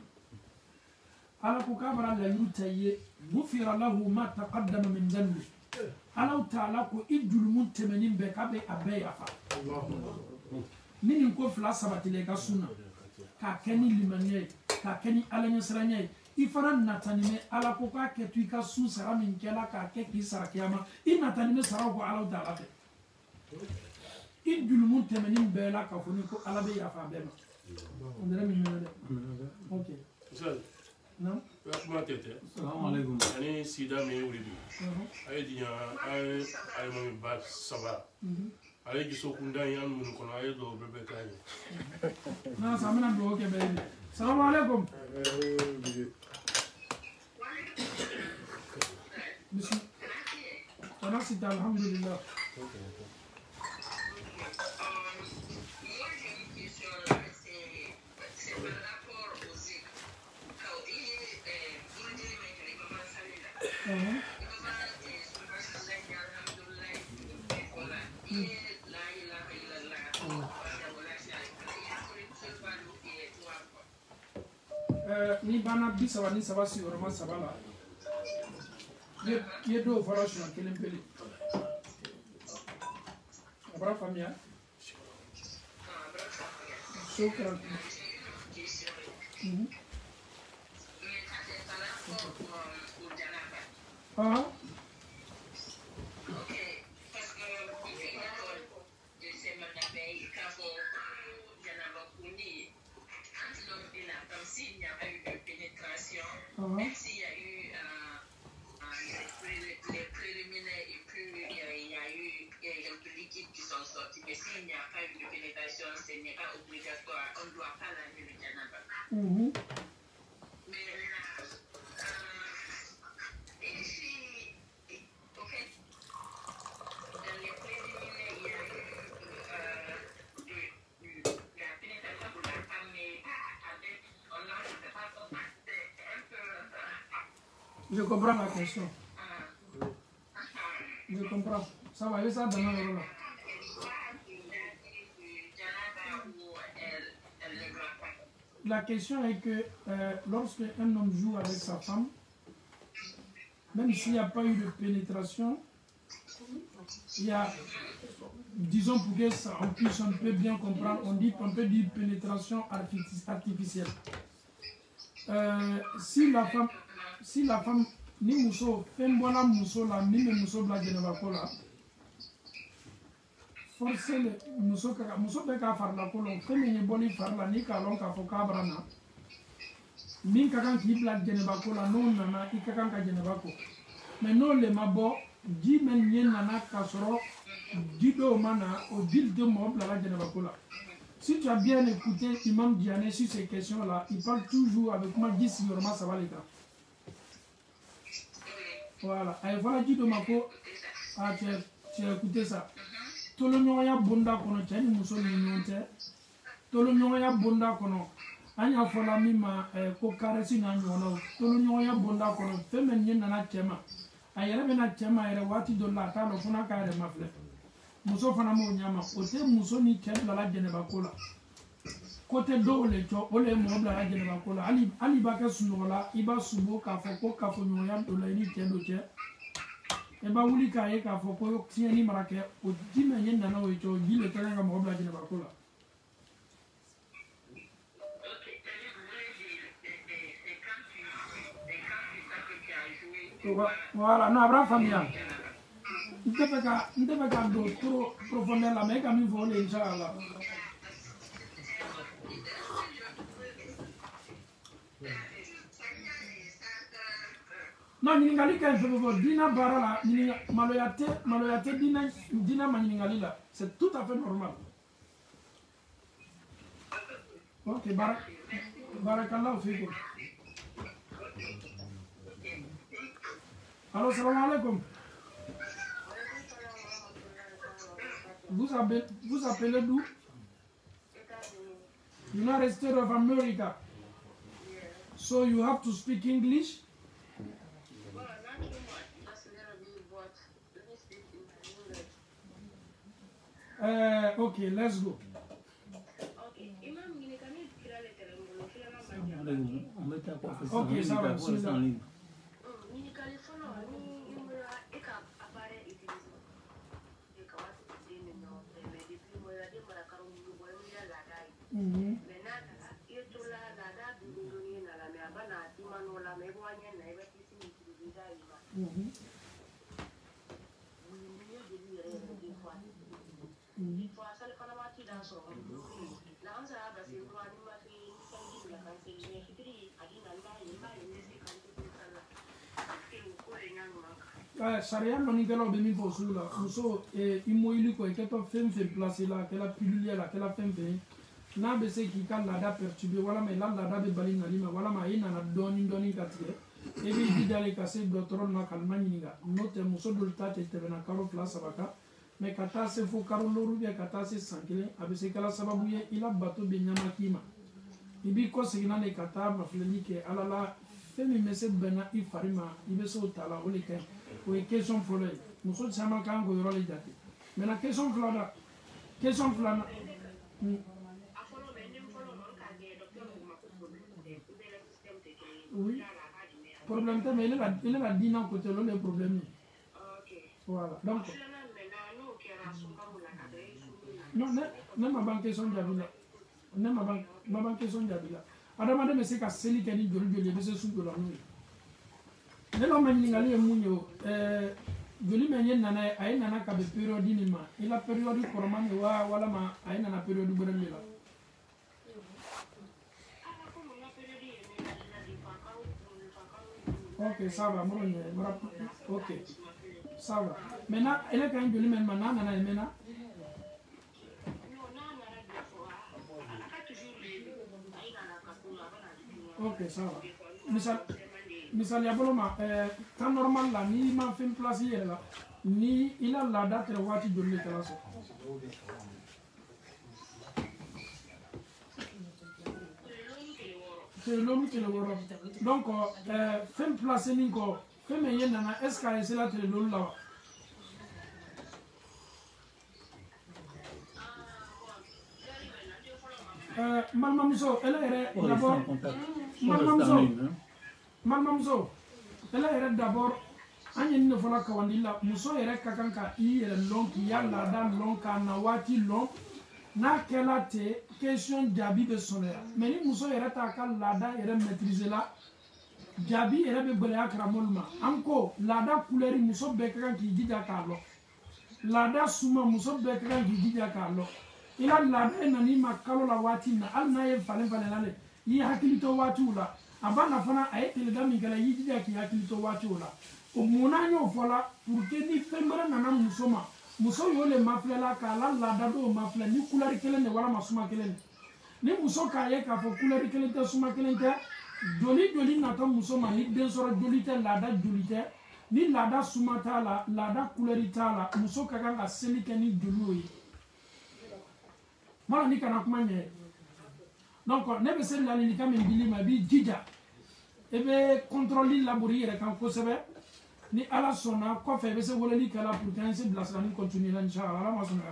ala ko kabara la yutaye gufira lahu ma taqaddama min dhanbi Allah taala ko idul muntemenin be kabe abe yafa nini ko fla sabatile ka sunna ka keni limaniya ka keni alanya saranya ifara natanime ala ko ka ketu ka su sara min kela ka ke ki sara kiyama inatanime sara ko ala taala fe idul muntemenin be la ka foni ko ala be yafa be ma on dira min mele ok non kuma tete assalamu alaikum ani sida me wuridu ay dinya ay mo ba saba ay giso kunda yan mun kono ay do bebe kany na samana do ke be assalamu alaikum Sana c'est alhamdulillah. Ni bana bisa ni saba si oroma saba la ye do fara shuna kelen pele abra famia shukran Même s'il y a eu les préliminaires et puis il y a eu quelques liquides qui sont sortis, mais s'il n'y a pas eu de pénétration, ce n'est pas obligatoire. On ne doit pas laver le janaba. Mais ici, au fait, dans les préliminaires, il y a eu la pénétration pour la femme, mais avec, on n'a pas compris. Je comprends la question. Je comprends. Ça va, ça dans le là. La question est que lorsque un homme joue avec sa femme, même s'il n'y a pas eu de pénétration, il y a, disons pour que ça, on puisse un peu bien comprendre, on peut dire pénétration artificielle. Si la femme ni muso fembola muso la ni me muso bla jeneba kola forcer le muso be ka farla kolo femme ni boli farla ni ka lon ka fo kabrana min ka kan ki bla jeneba kola no nana I ka kan ka jeneba ko mais non le mabo di men yen nana ka soro di do mana au dil de mo bla la jeneba kola. Si tu as bien écouté Imam Diané sur ces questions-là, il parle toujours avec moi, dit si vraiment ça va les gars. Voilà. Et voilà, dit de ma peau, ah, tu as écouté ça. Tout le monde a bonda kono, tu as une mousson de tout le monde a bonda kono. Anya fola mima, ko karesi na nyono. Tout le monde a bonda kono. Femme n'y nana chema. Ayere bena chema, ere wati do la talo funa ka ere mafle. Muso fana mo nyama ote muso ni kebla la jeneba kola kote do le to ole mo bla la jeneba kola ali baka sunola iba subo ka foko ka fo nyoya do la ni kendo che e ba wuli ka e ka foko tieni marake o dime yen na no to gile tanga nga mo bla jeneba kola. Voilà, no habrá familia. Nte bɛ ka don trop profondeur la mais e ka min fɔ o de inshallah. Non ɲininkali ka ɲi fɛn fɛn dina baara la maloya tɛ dina ma ɲininkali la c'est tout à fait normal. Ok barakallahu fikum. Allo salam alaikum. Vous appelez d'où? United States of America. So you have to speak English? Well, not too much, just a little bit, but let me speak in English. Okay, let's go. Okay, Imam, can you tell it? Okay, ça va, sariya lɔnnikɛlaw bɛ min fɔ o sugu la muso i moyili kɔ i kɛtɔ fɛn fɛn place la a kɛla pilule la a kɛla fɛn fɛn n'a bɛ se k'i ka laada perturber walama i la laada bɛ bali nali ma walama i nana dɔɔni dɔɔni ka tigɛ e bi jidale ka se dɔtɔrɔ na kalima ɲininka n'o tɛ muso dɔw ta tɛ tɛmɛna kalo 2 3 kan mais ka taa se fo kalo 6 ka taa se san 1 a bɛ se kɛla sababu ye i la bato bɛ ɲama k'i ma i b'i kɔ seginna de ka taa mafilɛli kɛ ala la fɛn min bɛ se bɛnna i fari ma i bɛ se o ta la o de ka ɲi o ye question fɔlɔ ye muso caman kan k'o yɔrɔ de jate maintenant question filanan oui problème tɛ mais il est la dina côté le problème voilà donc non ne ma ban question jaabi la ma ban question jaabi la adamaden bɛ se ka seli kɛ ni joli joli bɛ se su dɔ la n'o ye ne ka ma ɲininkali ye mun ye o joli min ye nana ye a ye nana ka bɛn période nin ma i la période kɔrɔman de wa walama a ye nana période wɛrɛ de la ok ça va ok ça va maintenant ele ka joli min ma n'a nana ye maintenant ok ça va misali ya bolo ma temps normal la ni ma fin place yɛrɛ la ni i la laada tɛrɛ waati joli de kɛra sɔrɔ tɛrɛ 6 donc fɛn place nin kɔ fɛn min ye nana est ce que a ye sela tɛrɛ 7 la wa malimamuso ele yɛrɛ d'abord malimamuso ele yɛrɛ d'abord an ye nin de fɔla kawandi la muso yɛrɛ ka kan ka i yɛrɛ lɔn k'i ya laada lɔn k'a na waati lɔn n'a kɛla ten question jaabi bɛ sɔrɔya mais ni muso yɛrɛ t'a ka laada yɛrɛ maîtriser la jaabi yɛrɛ bɛ gɛlɛya karamɔgɔ ma an ko laada couleur muso bɛɛ ka kan k'i jija k'a lɔn laada suma muso bɛɛ ka kan k'i jija k'a lɔn i la laada ye nan'i ma kalo la waati min na hali n'a ye falen la le i ye hakili to waatiw la a b'a na fana a ye teleda min kɛra i y'i jija k'i hakili to waatiw la o mun n'an y'o fɔ la pour que ni fɛn wɛrɛ nana muso ma muso y'o le mafilɛ la k'a la laada dɔw mafilɛ ni couleur kelen de walama suma kelen de ni muso k'a ye k'a fɔ couleur kelen tɛ suma kelen tɛ joli natɔ muso ma ni den sɔrɔ joli tɛ laada joli tɛ ni laada suma t'a la laada couleur t'a la muso ka kan ka seli kɛ ni joliw ye mara ni kana kuma ɲɛ donc ne bɛ se ladilikan min dili ma i b'i jija i bɛ contrôle labori i yɛrɛ kan kosɛbɛ ni ala sɔnna kɔfɛ i bɛ se weleli kɛ la pour que an se bilasirali continue la inchallah ala ma sɔn ka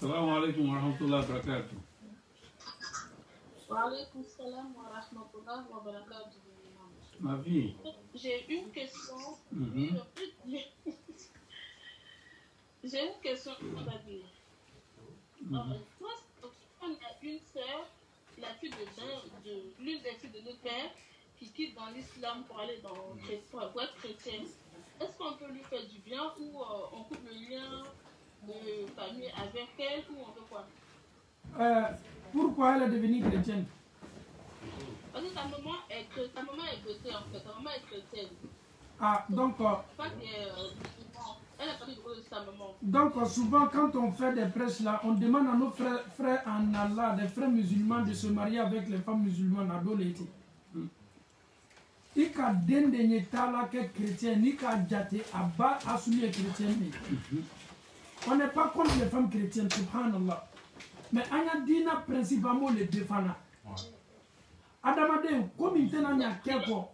Assalamu alaikum wa rahmatullahi wa barakatuh. Wa alaikum salam wa rahmatullahi wa barakatuh. Ma vie. J'ai une question. J'ai une question à dire. Moi, on a une sœur, la fille de l'une des filles de notre père, qui quitte dans l'islam pour aller pour être chrétienne. Est-ce qu'on peut lui faire du bien ou on coupe le lien de famille avec elle ou on fait quoi? Pourquoi elle est devenue chrétienne? Parce que ta maman est chrétienne en fait, ta maman est chrétienne. Ah, donc... elle est partie de sa maman. Donc souvent quand on fait des prêches là, on demande à nos frères en Allah, des frères musulmans, de se marier avec les femmes musulmanes à Doleti. I ka den de nye tala ke chrétien, ni ka jate abba asumi chrétien. On n'est pas contre les femmes chrétiennes, subhanallah. Mais on a dina principalement les défendants. Adamade, comme il tena nya keko,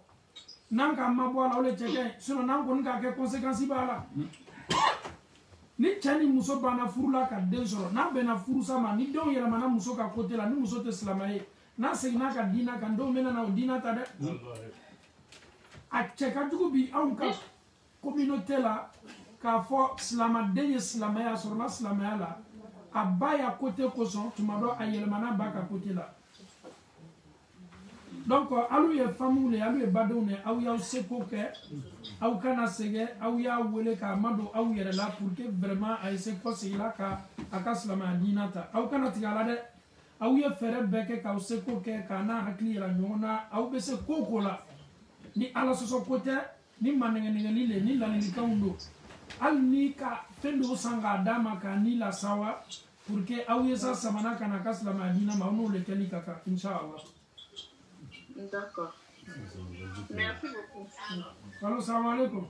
nanga mabwala ole cheke, sinon nango nga ke conséquences bala. Ni chani muso bana furula ka den soro, na bena furu sama, ni don yera mana muso ka kote la, ni muso te slamaye. Na segna ka dina ka ndo mena na dina tade. A cheka jugu bi an ka communauté la ka fo slamaden ye slamaya soro la slamaya la. A baya kote koson, tumado a yelemana ba ka kote la. Donc, alu ye famille, alu ye badone, aou ya seko ke, aou kana sege, aou ya wele ka mado aou yere la pour que vraiment a ese ko sila ka akaslama dinata. Aou kana tigala de, aou ye fere beke ka seko ke kana hakli la nyona, aou be se koko la. Ni ala soso kote, ni manengenele ni la ni kaundo. Al ni ka fendo sanga dama ka ni la sawa pour que aou ye sa samana kana akaslama dinama ono le kali kaka inshallah. D'accord. Merci beaucoup. Allô, salam alaikum.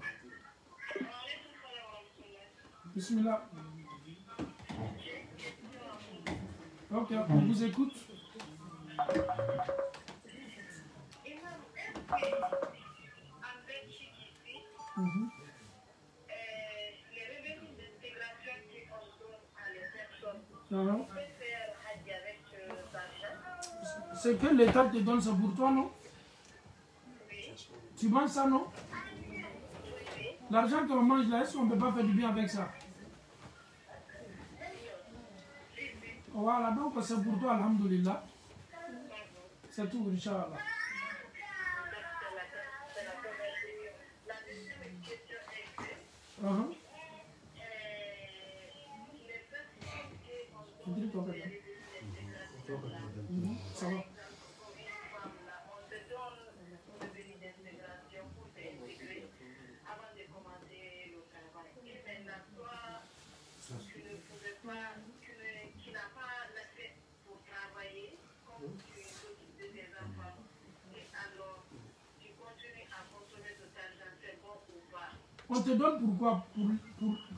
Bismillah. Ok, on vous écoute. Les revenus d'intégration qu'on donne à les personnes, Non. on peut faire Hajj avec l'argent. C'est que l'État te donne ça pour toi, non? Tu manges ça, non? L'argent qu'on mange là, est-ce qu'on ne peut pas faire du bien avec ça? Voilà, donc c'est pour toi, alhamdoulilah. C'est tout, Inch'Allah. Ça va. Tu n'as pas la tête pour travailler, comme tu t'occupes de tes enfants, et alors tu continues à consommer de ta argent, c'est bon ou pas? On te donne pourquoi?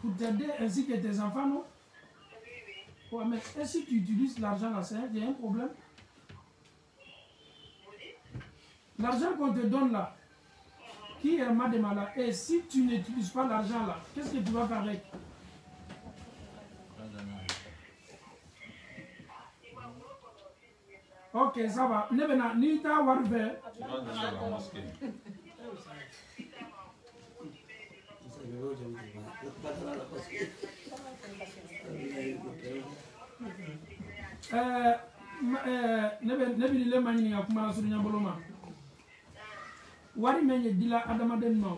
Pour t'aider ainsi que tes enfants, non? Ouais, mais est-ce que tu utilises l'argent là, il y a un problème? L'argent qu'on te donne là, qui est mademala, et si tu n'utilises pas l'argent là, qu'est-ce que tu vas faire avec? Ok, ça va. Nebena, ni ta warbe. Tu vas donner à la mosquée. Nebi le mani ya kuma suru nyaboloma. Wari menye dila adama den ma.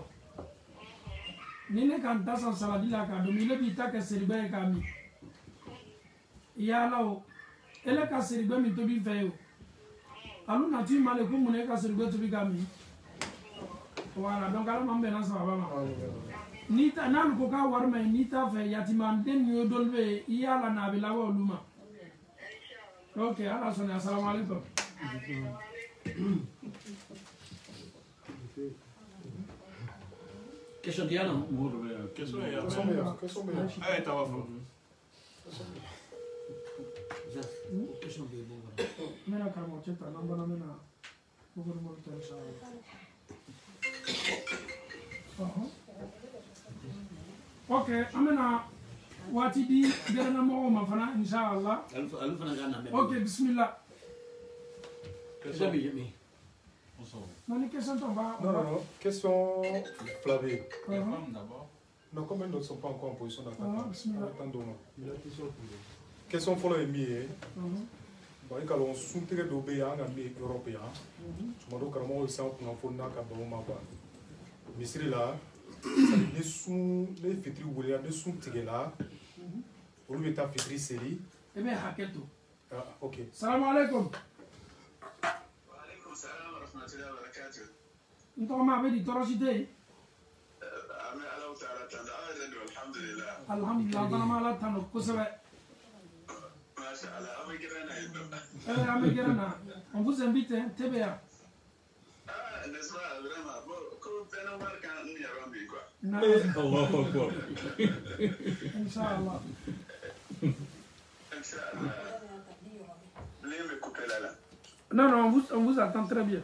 Ni ne kan tasa saladila ka do mi le bi ta ke seribe ka mi. Ya lawo. Ele ka seribe mi to bi fe o. Alu na tu male ko mun e ka seribe to bi ka mi. Voilà, donc ala mambe na sa baba ma. Ni ta nan ko ka war me ni ta fe yatiman den yo dolbe iya la na bi lawo luma. Ok, ala soni assalamu alaikum. Question Diana. Question meilleure. Allez, t'as va fort. Question de bon. Mena kamo cheta nambana mena. Bogor mo tensa. Ok, amena wati di gerana mo ma fana inshallah. Alfa fana gana. Ok, bismillah. Question mi. Non, question tomba. Non. Question Flavie. Les femmes d'abord. Non, comme elles ne sont pas encore en position d'attaque. Bismillah. Question fɔlɔ ye min ye bon i ka lɔn suntigɛ dɔw bɛ yen an ka min yɔrɔ bɛ yan tuma dɔ karamɔgɔ ye san kunnafoni n'a ka baro ma kuwa misiri la ni fitiri wulila ni sun tigɛla olu bɛ taa fitiri seli e bɛ hakɛ to. Ok. Salamu alaikum. Waalaikum salam wa rahmatullahi wa barakatuh. N tɔgɔ ma a bɛ di tɔɔrɔ si tɛ yen. An bɛ Alahu taala tanu aw yɛrɛ don alhamdulilah. Alhamdulillah, fana ma ala tanu kosɛbɛ. On vous invite, TBA. Ah, n'est-ce pas, vraiment, comme Pénomar quand nous y avons quoi. Inch'Allah. Inch'Allah. Veuillez me couper là. Non, on vous attend très bien.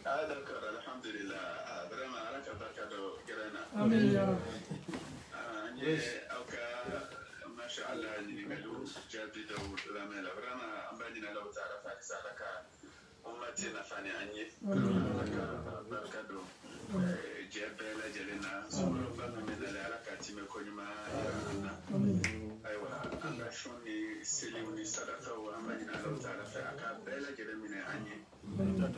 Ah, d'accord, alhamdulillah. Ah, vraiment, à la cabarcado, Grena. Amen, ya Rabbi. Mashallah, ni melu jadi Daud lamela vraiment ambani na law taala fa salaka ummati na fani anye barakado jebela jelena solo bana medale alakati me konyuma na aywa anga shoni seliuni sadaka wa ambani na law taala fa aka bela jelemine anye vraiment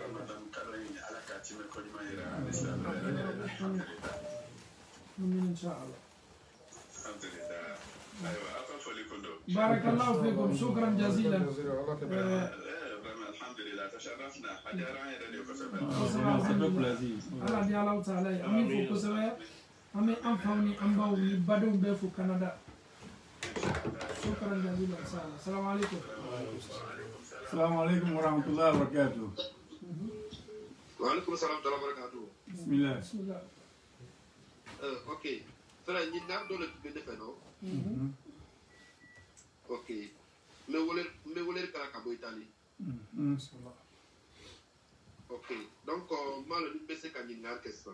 ramadan kalani alakati me konyuma ira islam alhamdulillah Inshallah. بارك الله فيكم شكرا جزيلا. الحمد لله تشرفنا ala di ala taala ami fo kosɛbɛ an bɛ an faw ni an baw ni badenw bɛɛ fo Canada. Shukran jazila. Assalamu alaikum. Assalamu alaikum wa rahmatullahi wa barakatuh. Waalaikum salam wa barakatuh. Bismillah. Ok. Frère, il y a dans le public de Feno. Ok. Mais vous voulez que la cabo Italie. Ok. Donc, moi, le BC quand il y a une question.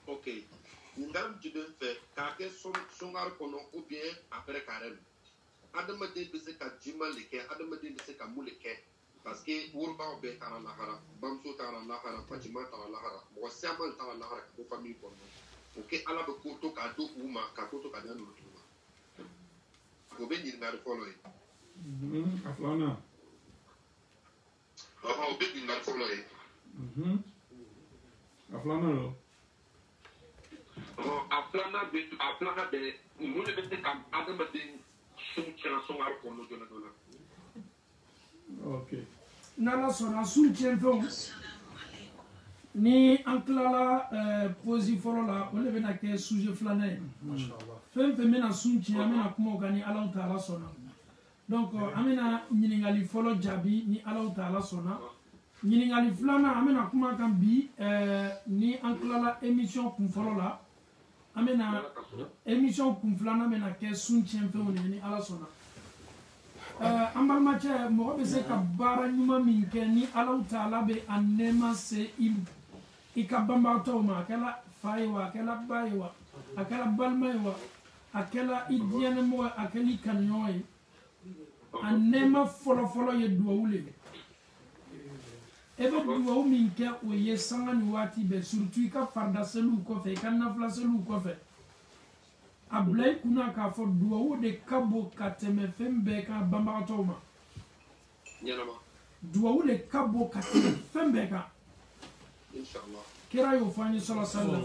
Ok. Ngam tu dois faire kake songar kono ou bien après carême. Adamade bese ka jima leke, adamade bese ka muleke. Parce que urba obe tara lahara, bamso tara lahara, fatima tara lahara, mo siaman tara lahara ko famille kono. Ok, ala be ko to ka do uma, ka to ka danu tuma. Ko be ni ngar follow e. Aflana. O be ni ngar follow e. Aflana lo. Aflana be mo le bete kam adamade songar kono jona dona. Ok. Nala sona soutien fond. Ni an kilala posi fɔlɔ la o le bɛna kɛ sujet filanan ye fɛn fɛn bɛna sun ci an bɛna kuma o kan ni Alahu Taala sɔnna donc an bɛna ɲininkali fɔlɔ jaabi ni Alahu Taala sɔnna ɲininkali filanan an bɛna kuma kan bi ni an kilala émission kun fɔlɔ la an bɛna émission kun filanan bɛna kɛ sun tiɲɛ fɛnw de ye ni Ala sɔnna an balimacɛ mɔgɔ bɛ se ka baara ɲuman min kɛ ni Alahu Taala bɛ a nɛɛma se i ka banbagatɔw ma a kɛla fa ye wa a kɛla ba ye wa a kɛla balima ye wa a kɛla i diɲɛnɛmɔgɔ ye a kɛla i kanuɲɔgɔn ye a nɛɛma fɔlɔfɔlɔ ye duwawu le ye e bɛ duwawu min kɛ o ye sanga ni waati bɛɛ surtout i ka farida seliw kɔfɛ i ka nafila seliw kɔfɛ a bila i kunna k'a fɔ duwawu de ka bon ka tɛmɛ fɛn bɛɛ kan banbagatɔw ma duwawu de ka bon ka tɛmɛ fɛn bɛɛ kan kira y'o fɔ an ye sɔlɔ sallam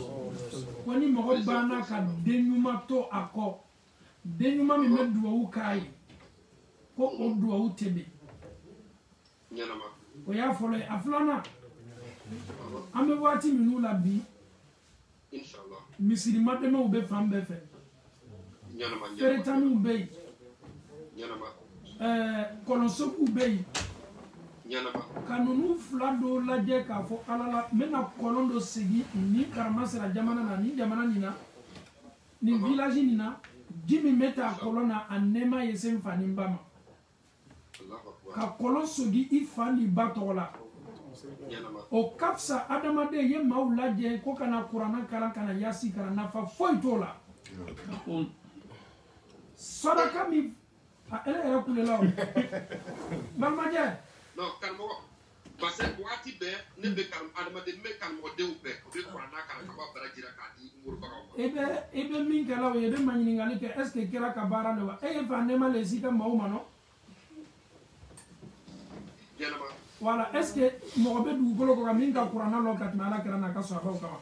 ko ni mɔgɔ banna ka den ɲuman to a kɔ den ɲuman min bɛ duwawu k'a ye ko o duwawu tɛ bɛn o y'a fɔlɔ ye a filanan an bɛ waati minnu la bi misirimadɛmɛw bɛ fan bɛɛ fɛ feretaniw bɛ yen kɔlɔnsogiw bɛ yen ka ninnu fila dɔw lajɛ k'a fɔ ala la n bɛna kɔlɔn dɔ sigi ni karama sera jamana na ni jamana nin na nin village nin na ji min bɛ taa kɔlɔn na a nɛɛma ye se n fa ni n ba ma ka kɔlɔn sogi i fa ni ba tɔgɔ la o ka fisa adamaden ye maaw lajɛ ko kana kuranna kalan kana yasi kana nafa foyi t'o la sadaka min ele yɛrɛ kulela o balimajɛ non karamɔgɔ parce que waati bɛɛ ne bɛ adamaden n bɛ karamɔgɔdenw bɛɛ u bɛ kuranna kalan ka bɔ barajira k'a di murubagaw ma i bɛ min kɛla o ye i bɛ maɲininkali kɛ est ce que kira ka baara de wa e ye fa nɛɛma le si ka maaw ma nɔ voilà est ce que mɔgɔ bɛ dugukolo kɔ kan min ka kuranna lɔ ka tɛmɛ ala kɛra n'a ka sahabaw kama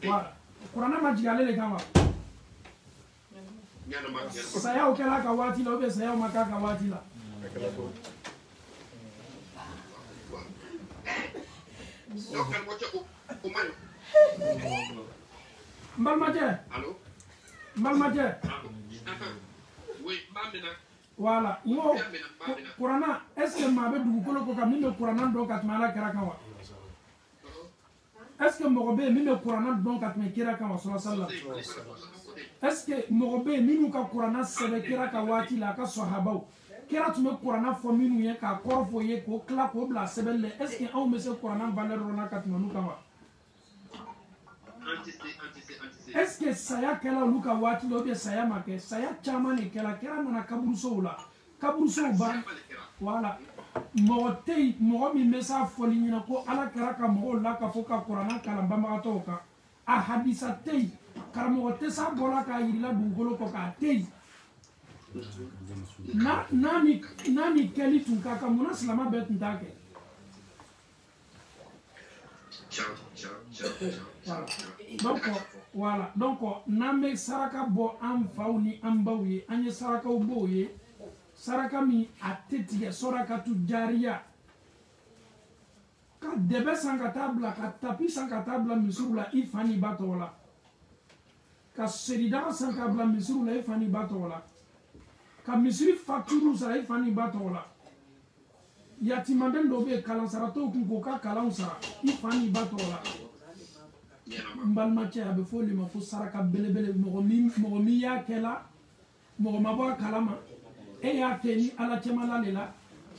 voilà kuranna ma jigin ale de kan wa sayaw kɛla a ka waati la ou bien sayaw ma k'a ka waati la n balimakɛ voilà n ko kuranna est ce que maa bɛ dugukolo kɔ kan min bɛ kuranna dɔn ka tɛmɛ ala kɛra kan wa est ce que mɔgɔ bɛ yen min bɛ kuranna dɔn ka tɛmɛ kira kan wa sɔlɔ sallam est ce que mɔgɔ bɛ yen minnu ka kuranna sɛbɛn kira ka waati la a ka sɔhabaw kira tun bɛ kuranna fɔ minnu ye k'a kɔrɔ fɔ ye k'o tila k'o bila sɛbɛn la est ce que anw bɛ se kuranna valeur dɔn na ka tɛmɛ olu kan wa est ce que saya kɛla olu ka waati la ou bien saya ma kɛ saya caman de kɛla kira nana kaburusow la kaburusow ban voilà mɔgɔ tɛ yen mɔgɔ min bɛ s'a fɔli ɲɛna ko ala kɛra ka mɔgɔw la ka fɔ ka kuranna kalan banbagatɔw kan a hadisa tɛ yen karamɔgɔ tɛ s'a bɔra k'a yirila dugukolo kɔ k'a tɛ yen n'a ni kɛli tun ka kan munna silama bɛɛ tun t'a kɛ donc voilà donc n'an bɛ saraka bɔ an faw ni an baw ye an ye sarakaw bɔ o ye saraka min a tɛ tigɛ sarakatu jariya ka dɛbɛ san ka taa bila ka tapi san ka taa bila misiriw la i fa ni ba tɔgɔ la ka seridaga san ka bila misiriw la i fa ni ba tɔgɔ la ka misiri facture sara i fani ba tɔgɔ la yatimanden dɔ bɛ yen kalansaratɔw kun k'o ka kalanw sara i fani ba tɔgɔ la n balimacɛ a bɛ fɔ o de ma ko saraka belebele mɔgɔ min y'a kɛ la mɔgɔ ma bɔ a kalama e y'a kɛ ni ala cɛmala de la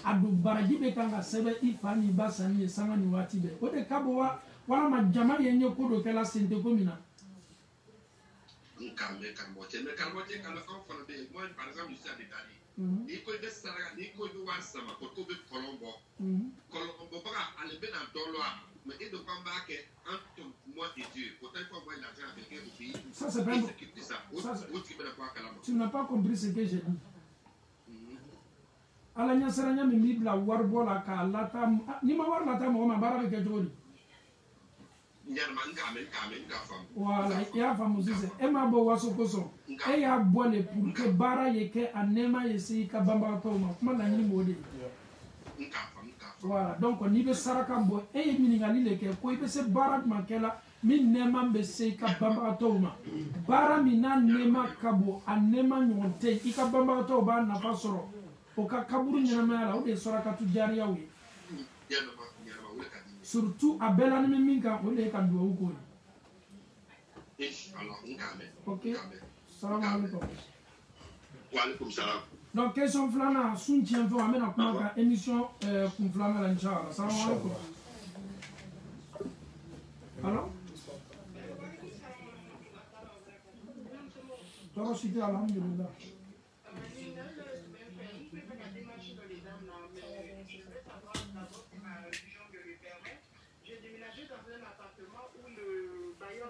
a don baraji bɛ kan ka sɛbɛn i fa ni ba sanni ye sanga ni waati bɛɛ o de ka bɔ wa walama jama ye n ye ko dɔ kɛla sen tɛ ko min na. karamɔgɔcɛ kalankaw fana bɛ yen moi par exemple je suis en Italie n'i ko i bɛ saraka n'i ko i bɛ wari sama ko bɛ kɔlɔn bɔ kɔlɔn bɔbaga ale bɛna dɔ lɔ a mais et de quoi on va entre moi et Dieu pourtant il faut envoyer l'argent à quelqu'un au pays ça c'est pas tu n'as pas compris ce que j'ai dit ala ɲɛsiranya min b'i bila wari bɔ la k'a lata n'i ma wari lata mɔgɔ ma baara bɛ kɛ cogo di voilà i y'a faamu sisan e m'a bɔ waso kosɔn e y'a bɔ le pour que baara ye kɛ a nɛɛma ye se i ka banbagatɔw ma kuma laɲini b'o de ye voilà donc n'i bɛ saraka bɔ e ye ɲininkali le kɛ ko i bɛ se baara jumɛn kɛ la min nɛɛma bɛ se i ka banbagatɔw ma baara min n'a nɛɛma ka bon a nɛɛma ɲɔgɔn tɛ i ka banbagatɔw b'a nafa sɔrɔ o ka kaburu ɲɛnamaya la o de ye sarakatu jariyaw ye surtout a bɛɛ la ni min kan o de ye ka duwawu k'o ye ok salamu alaikum donc question filanan sun tiɲɛfɛnw an bɛna kuma kan émission kun filanan la inchallah salamu alaikum alors tɔɔrɔ si tɛ alhamdulillah.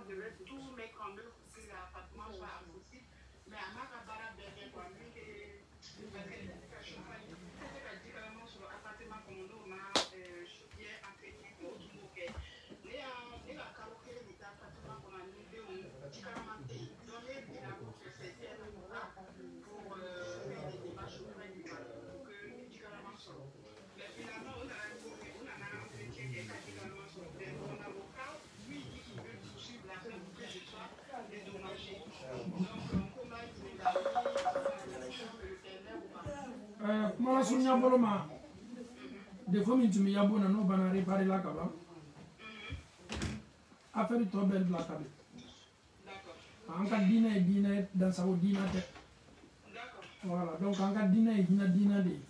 devait tout mettre en œuvre pour que l'appartement soit accessible. Mais à Makabara, parce que l'éducation, c'est différemment sur l'appartement comme on a bien entretenu pour tout le monde. Les caractères de l'appartement qu'on a mis, on a donné de la bourse de cette terre pour faire des démarches auprès du mal, pour que l'éducation soit. Mais finalement, on a entretenu des cas d'également sur mon avocat. kuma la surunya bolo ma defo min tun bɛ yabo na n'o banna réparé la ka ban affaire tɔ bɛɛ bila ka bin an ka diinɛ ye diinɛ dansago diinɛ tɛ voilà donc an ka diinɛ ye hinɛ diinɛ de ye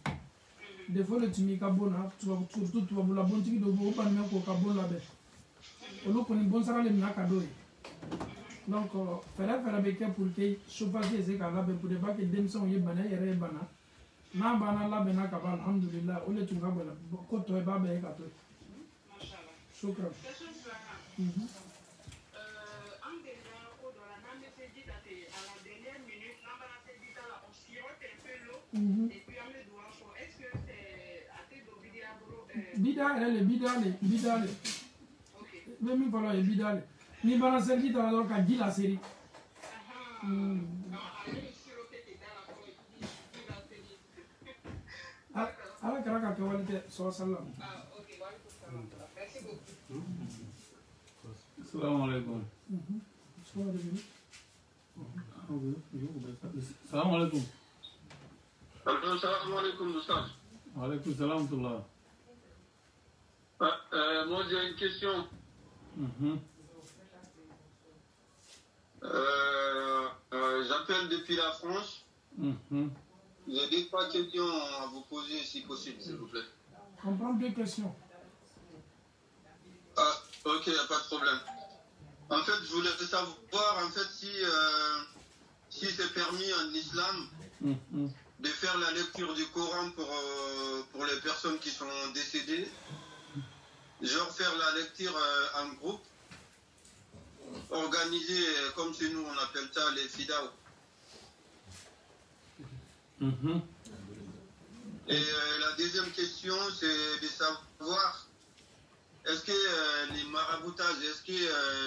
defo de tun b'i ka bon na surtout tubabula bontigi dɔ bɛ o banimɛ k'o ka bon labɛn olu kɔni bonsara le mina ka d'o ye donc fɛɛrɛ bɛ kɛ pour que chauffage ye se k'a labɛn pour pas que denmisɛnw ye bana e yɛrɛ ye bana n'a banna labɛnna ka ban alhamdulillah o le tun ka bon ko tɔ i b'a bɛɛ ye ka to yen shukran. Bida yɛrɛ le bida le i bɛ min fɔ la o ye bida le ni bana seliji taara dɔrɔn ka ji laseri ala kɛra ka kɛwale tɛ sɔrɔ salam. Assalamu alaikum. Assalamu alaikum. Assalamu alaikum, Ustaz. Wa alaikum salam tullah. Moi j'ai une question. J'appelle depuis la France. J'ai deux, trois questions à vous poser si possible, s'il vous plaît. On prend deux questions. Ah, ok, y a pas de problème. En fait, je voulais savoir en fait si c'est permis en islam de faire la lecture du Coran pour les personnes qui sont décédées. Genre faire la lecture en groupe, organisé comme chez nous on appelle ça les fidao. Et la deuxième question c'est de savoir est-ce que les maraboutages, est-ce que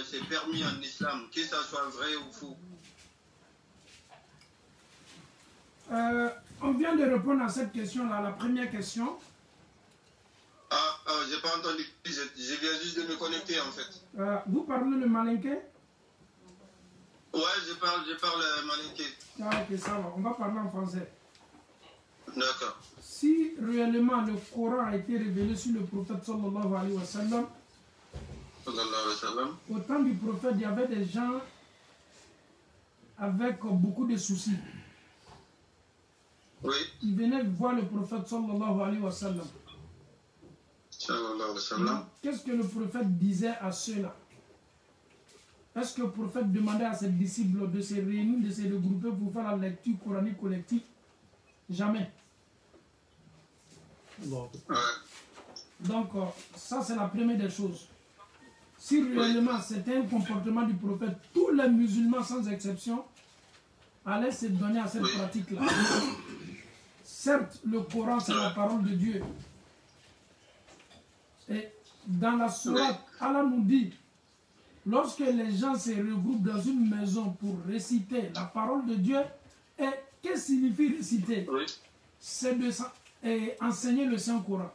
c'est permis en islam, que ça soit vrai ou faux? On vient de répondre à cette question-là, la première question. J'ai pas entendu, je viens juste de me connecter en fait. Vous parlez le malinké? Ouais, je parle malinké. Ah ok, ça va, on va parler en français. D'accord. Si réellement le Coran a été révélé sur le prophète sallallahu alayhi wa sallam, au temps du prophète, il y avait des gens avec beaucoup de soucis. Oui. Ils venaient voir le prophète sallallahu alayhi wa sallam. Qu'est-ce que le prophète disait à ceux-là? Est-ce que le prophète demandait à ses disciples de se réunir, de se regrouper pour faire la lecture coranique collective? Jamais. Donc, ça c'est la première des choses. Si réellement c'était un comportement du prophète, tous les musulmans sans exception allaient se donner à cette pratique-là. Certes, le Coran c'est la parole de Dieu. Et dans la sourate, Allah nous dit, lorsque les gens se regroupent dans une maison pour réciter la parole de Dieu, et qu'est-ce que signifie réciter? C'est de enseigner le Saint-Coran.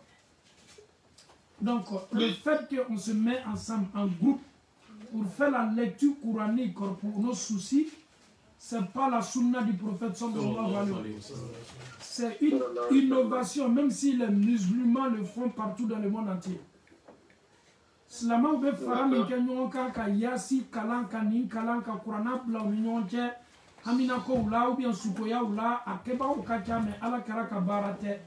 Donc, le fait qu'on se met ensemble en groupe pour faire la lecture coranique pour nos soucis, ce n'est pas la sunna du prophète sallallahu alayhi wa sallam. C'est une innovation, même si les musulmans le font partout dans le monde entier. Slama ou be fara min kɛ ɲɔgɔn kan ka yasi kalan ka nin kalan ka kuranna bila u ni ɲɔgɔn cɛ haminakow la ou bien sukoyaw la a kɛbagaw ka ca mais ala kɛra ka baara tɛ.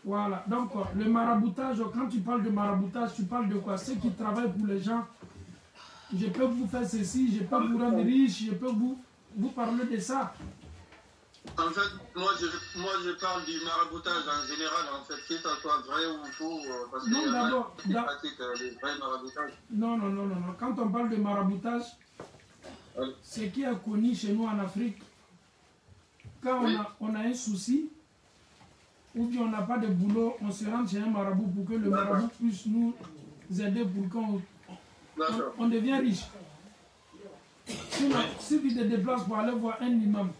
Voilà, donc le maraboutage, quand tu parles de maraboutage, tu parles de quoi? Ceux qui travaillent pour les gens. Je peux vous faire ceci, je peux vous rendre riche, je peux vous parler de ça. En fait, moi je parle du maraboutage en général, en fait, que ça soit vrai ou faux, parce qu'il y en a qui pratiquent le vrai maraboutage. Non. Quand on parle de maraboutage, ce qui est connu chez nous en Afrique, quand on a un souci, ou bien on n'a pas de boulot, on se rend chez un marabout pour que le marabout puisse nous aider pour qu'on devienne riche. Si tu te déplaces pour aller voir un imam,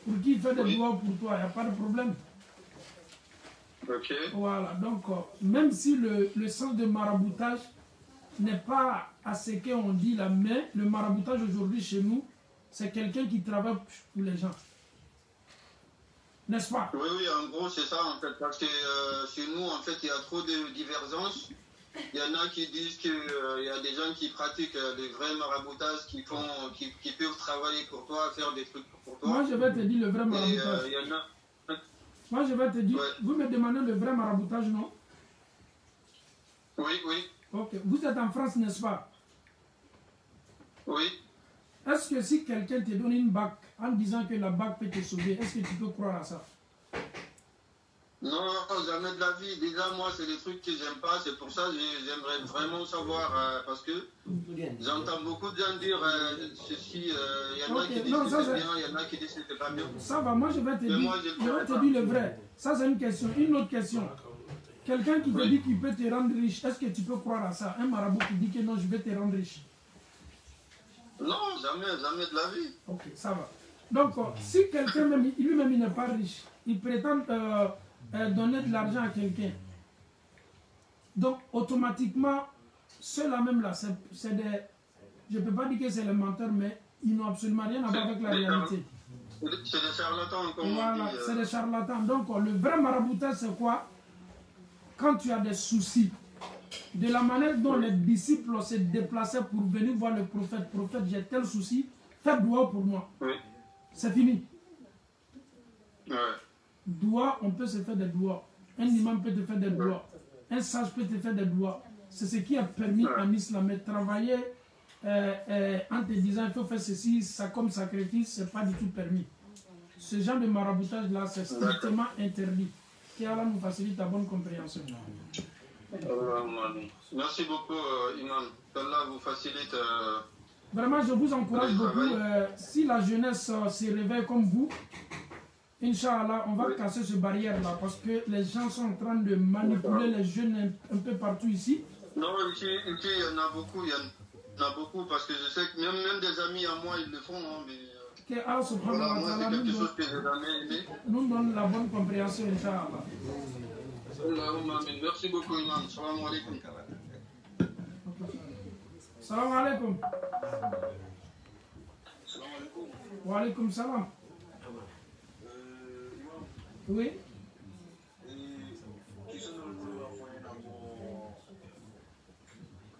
pour qui fait des doigts pour toi, il n'y a pas de problème. Voilà, donc même si le sens de maraboutage n'est pas à ce qu'on dit là, mais le maraboutage aujourd'hui chez nous, c'est quelqu'un qui travaille pour les gens. N'est-ce pas? Oui, en gros c'est ça en fait, parce que chez nous en fait il y a trop de divergences. Il y en a qui disent qu'il y a des gens qui pratiquent des vrais maraboutages, qui peuvent travailler pour toi, faire des trucs pour toi. Moi je vais te dire le vrai maraboutage. Moi je vais te dire, vous me demandez le vrai maraboutage, non? Oui. Ok, vous êtes en France, n'est-ce pas? Oui. Est-ce que si quelqu'un te donne une bague en disant que la bague peut te sauver, est-ce que tu peux croire à ça? Non, jamais de la vie. Déjà, moi, c'est des trucs que j'aime pas. C'est pour ça que j'aimerais vraiment savoir, parce que j'entends beaucoup de gens dire ceci, il y en a qui disent que c'est bien, il y en a qui disent que c'est pas bien. Ça va, moi je vais te dire le vrai. Ça c'est une question. Une autre question. Quelqu'un qui te dit qu'il peut te rendre riche, est-ce que tu peux croire à ça? Un marabout qui dit que non, je vais te rendre riche. Non, jamais de la vie. Ok, ça va. Donc, si quelqu'un lui-même il n'est pas riche, il prétend donner de l'argent à quelqu'un. Donc, automatiquement, ceux-là même là, c'est des... Je ne peux pas dire que c'est les menteurs, mais ils n'ont absolument rien à voir avec la réalité. C'est des charlatans, comme voilà, on dit. C'est des charlatans. Donc, le vrai maraboutage, c'est quoi? Quand tu as des soucis, de la manière dont les disciples se déplaçaient pour venir voir le prophète. Prophète, j'ai tel souci, faites doigt pour moi. C'est fini. Doigt, on peut se faire des doigts. Un imam peut te faire des doigts. Un sage peut te faire des doigts. C'est ce qui a permis en islam. Mais travailler en te disant il faut faire ceci, ça comme sacrifice, ce n'est pas du tout permis. Ce genre de maraboutage-là, c'est strictement interdit. Qu'Allah nous facilite la bonne compréhension. Merci beaucoup, Imam. qu'Allah vous facilite. Vraiment, je vous encourage beaucoup. Si la jeunesse se réveille comme vous, Inch'Allah, on va casser cette barrière-là parce que les gens sont en train de manipuler les jeunes un peu partout ici. Non, ici, il y en a beaucoup, parce que je sais que même des amis à moi, ils le font. Hein, mais, que Allah subhanahu wa ta'ala nous donne la bonne compréhension, Inch'Allah. Merci beaucoup, Imam. Salam alaikum. Salam alaikum. Wa alaikum salam. Oui.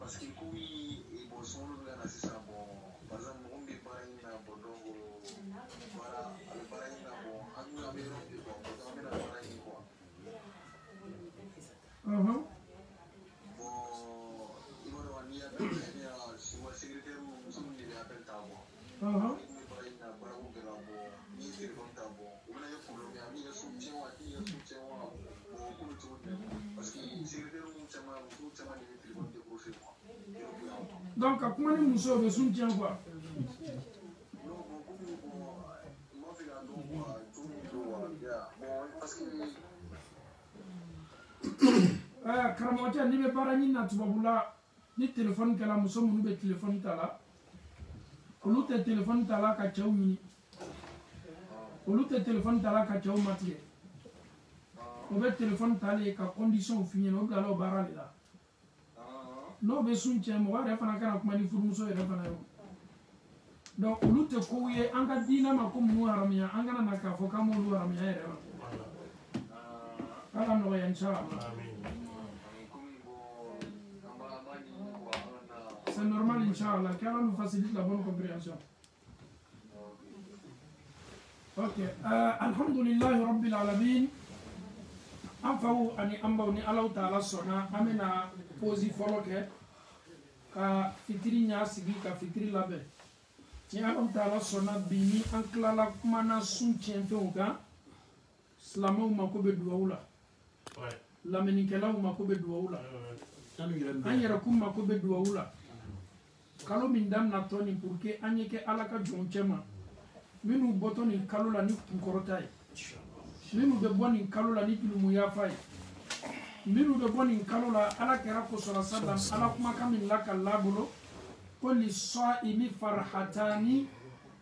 Parce que oui, et bon, son nom là, c'est ça, bon, par exemple, on est pas une bon, donc, voilà, le pareil là, bon, à nous, on est bon, on est là, pareil, quoi. Bon, il va y avoir une appel, si vous secrétaire, nous sommes des appels à bon. On est pareil là, voilà, on est là, bon, ni téléphone à bon, on a un problème, il y a soutien, il y a soutien, bon, comme tu veux, parce que secrétaire, nous sommes des téléphones de gauche, quoi. Donc, comment nous sommes soutien quoi? Karamoja ni be bara ni na tubabula ni téléphone kala muso munu be téléphone tala olu te téléphone tala ka chaw ni olu te téléphone tala ka chaw matie o be téléphone tala ka condition fini no gala o bara la no be sunche mo wara fana kana kuma ni furu muso yere fana yo donc olu te ko ye an ka dina ma ko mu haramiya an kana na ka fo ka mo lu haramiya yere ala no ya inshallah c'est normal inchallah car nous facilite la bonne compréhension. Ok, alhamdulillah rabbil alamin. Anfaou ani ambaw ni Allah Ta'ala sona amena posi foloke ka fitri nya sigi ka fitri labe. Ti Allah Ta'ala sona bini anklala kumana sun tienfe oga slamo mako be duwaula. Ouais. La menikela mako be duwaula. Anyera kum mako be duwaula. Kalo min dam na toni pour que anyeke alaka jonchema minu botoni kalo la ni kunkorotai minu be boni kalo la ni kilumu ya fai minu be boni kalo la ala kera ko sala sallam ala kuma kamin laka labulo kulli saimi farhatani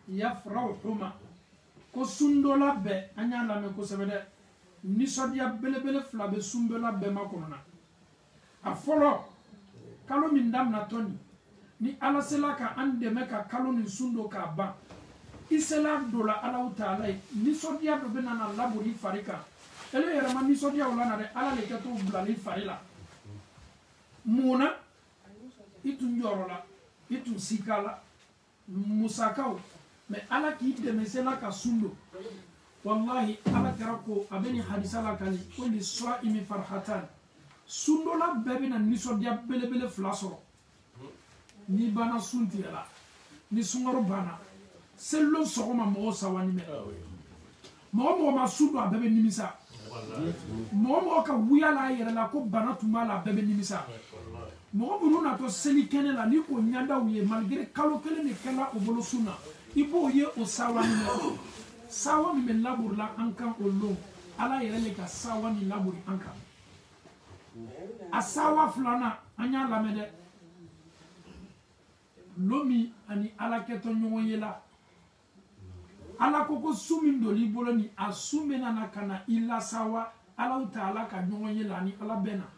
yafrahuma ko sundola be anya la me ko sebede ni sodia belebele flabe sundola be makonona a folo kalo min dam na toni ni ala sela ka andeme ka kalo ni sundo ka ba isela dola ala Ta'ala ni sodia do benana laburi farika ele yera man ni sodia wala na de ala le kato blali farila muna itu njorola itu sikala musakau me ala ki deme sela ka sundo wallahi ala karako abeni hadisala kali kulli sa'imi farhatan sundo la bebina ni sodia belebele flasoro ni bana sunti la ni sungaro bana sello sogoma mo sawani me mo ma sundo abebe nimisa mo ka wuya la yere la ko bana tumala abebe nimisa mo na to seli kene la ni ko nyanda wuye malgré kalo kele ni kala o bolo sunna ibo ye o sawani me sawani me labur la ankan o lo ala yere le ka sawani labur ankan asawa flana anya la mede lomi ani ala keto nyongoyela ala koko sumindo libolo ni asumena na kana illa sawa ala Ta'ala ka nyongoyela ni ala bena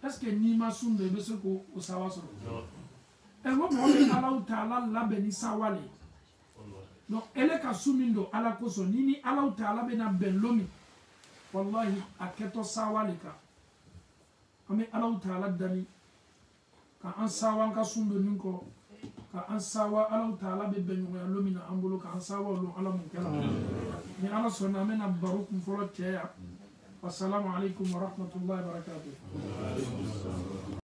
est-ce que ni masumbe beso ko usawa so e wo mo ala Ta'ala la beni sawale donc ele ka sumindo ala koso nini ala Ta'ala bena ben lomi wallahi aketo sawale ka ame ala Ta'ala dani ka an sawa ka sundo ninko ka an sawa ala Ta'ala be benyo ya lomina ambolo ka an sawa lo ala mun kala ni ala sonna mena barukum folo teya assalamu alaikum wa rahmatullahi wa barakatuh.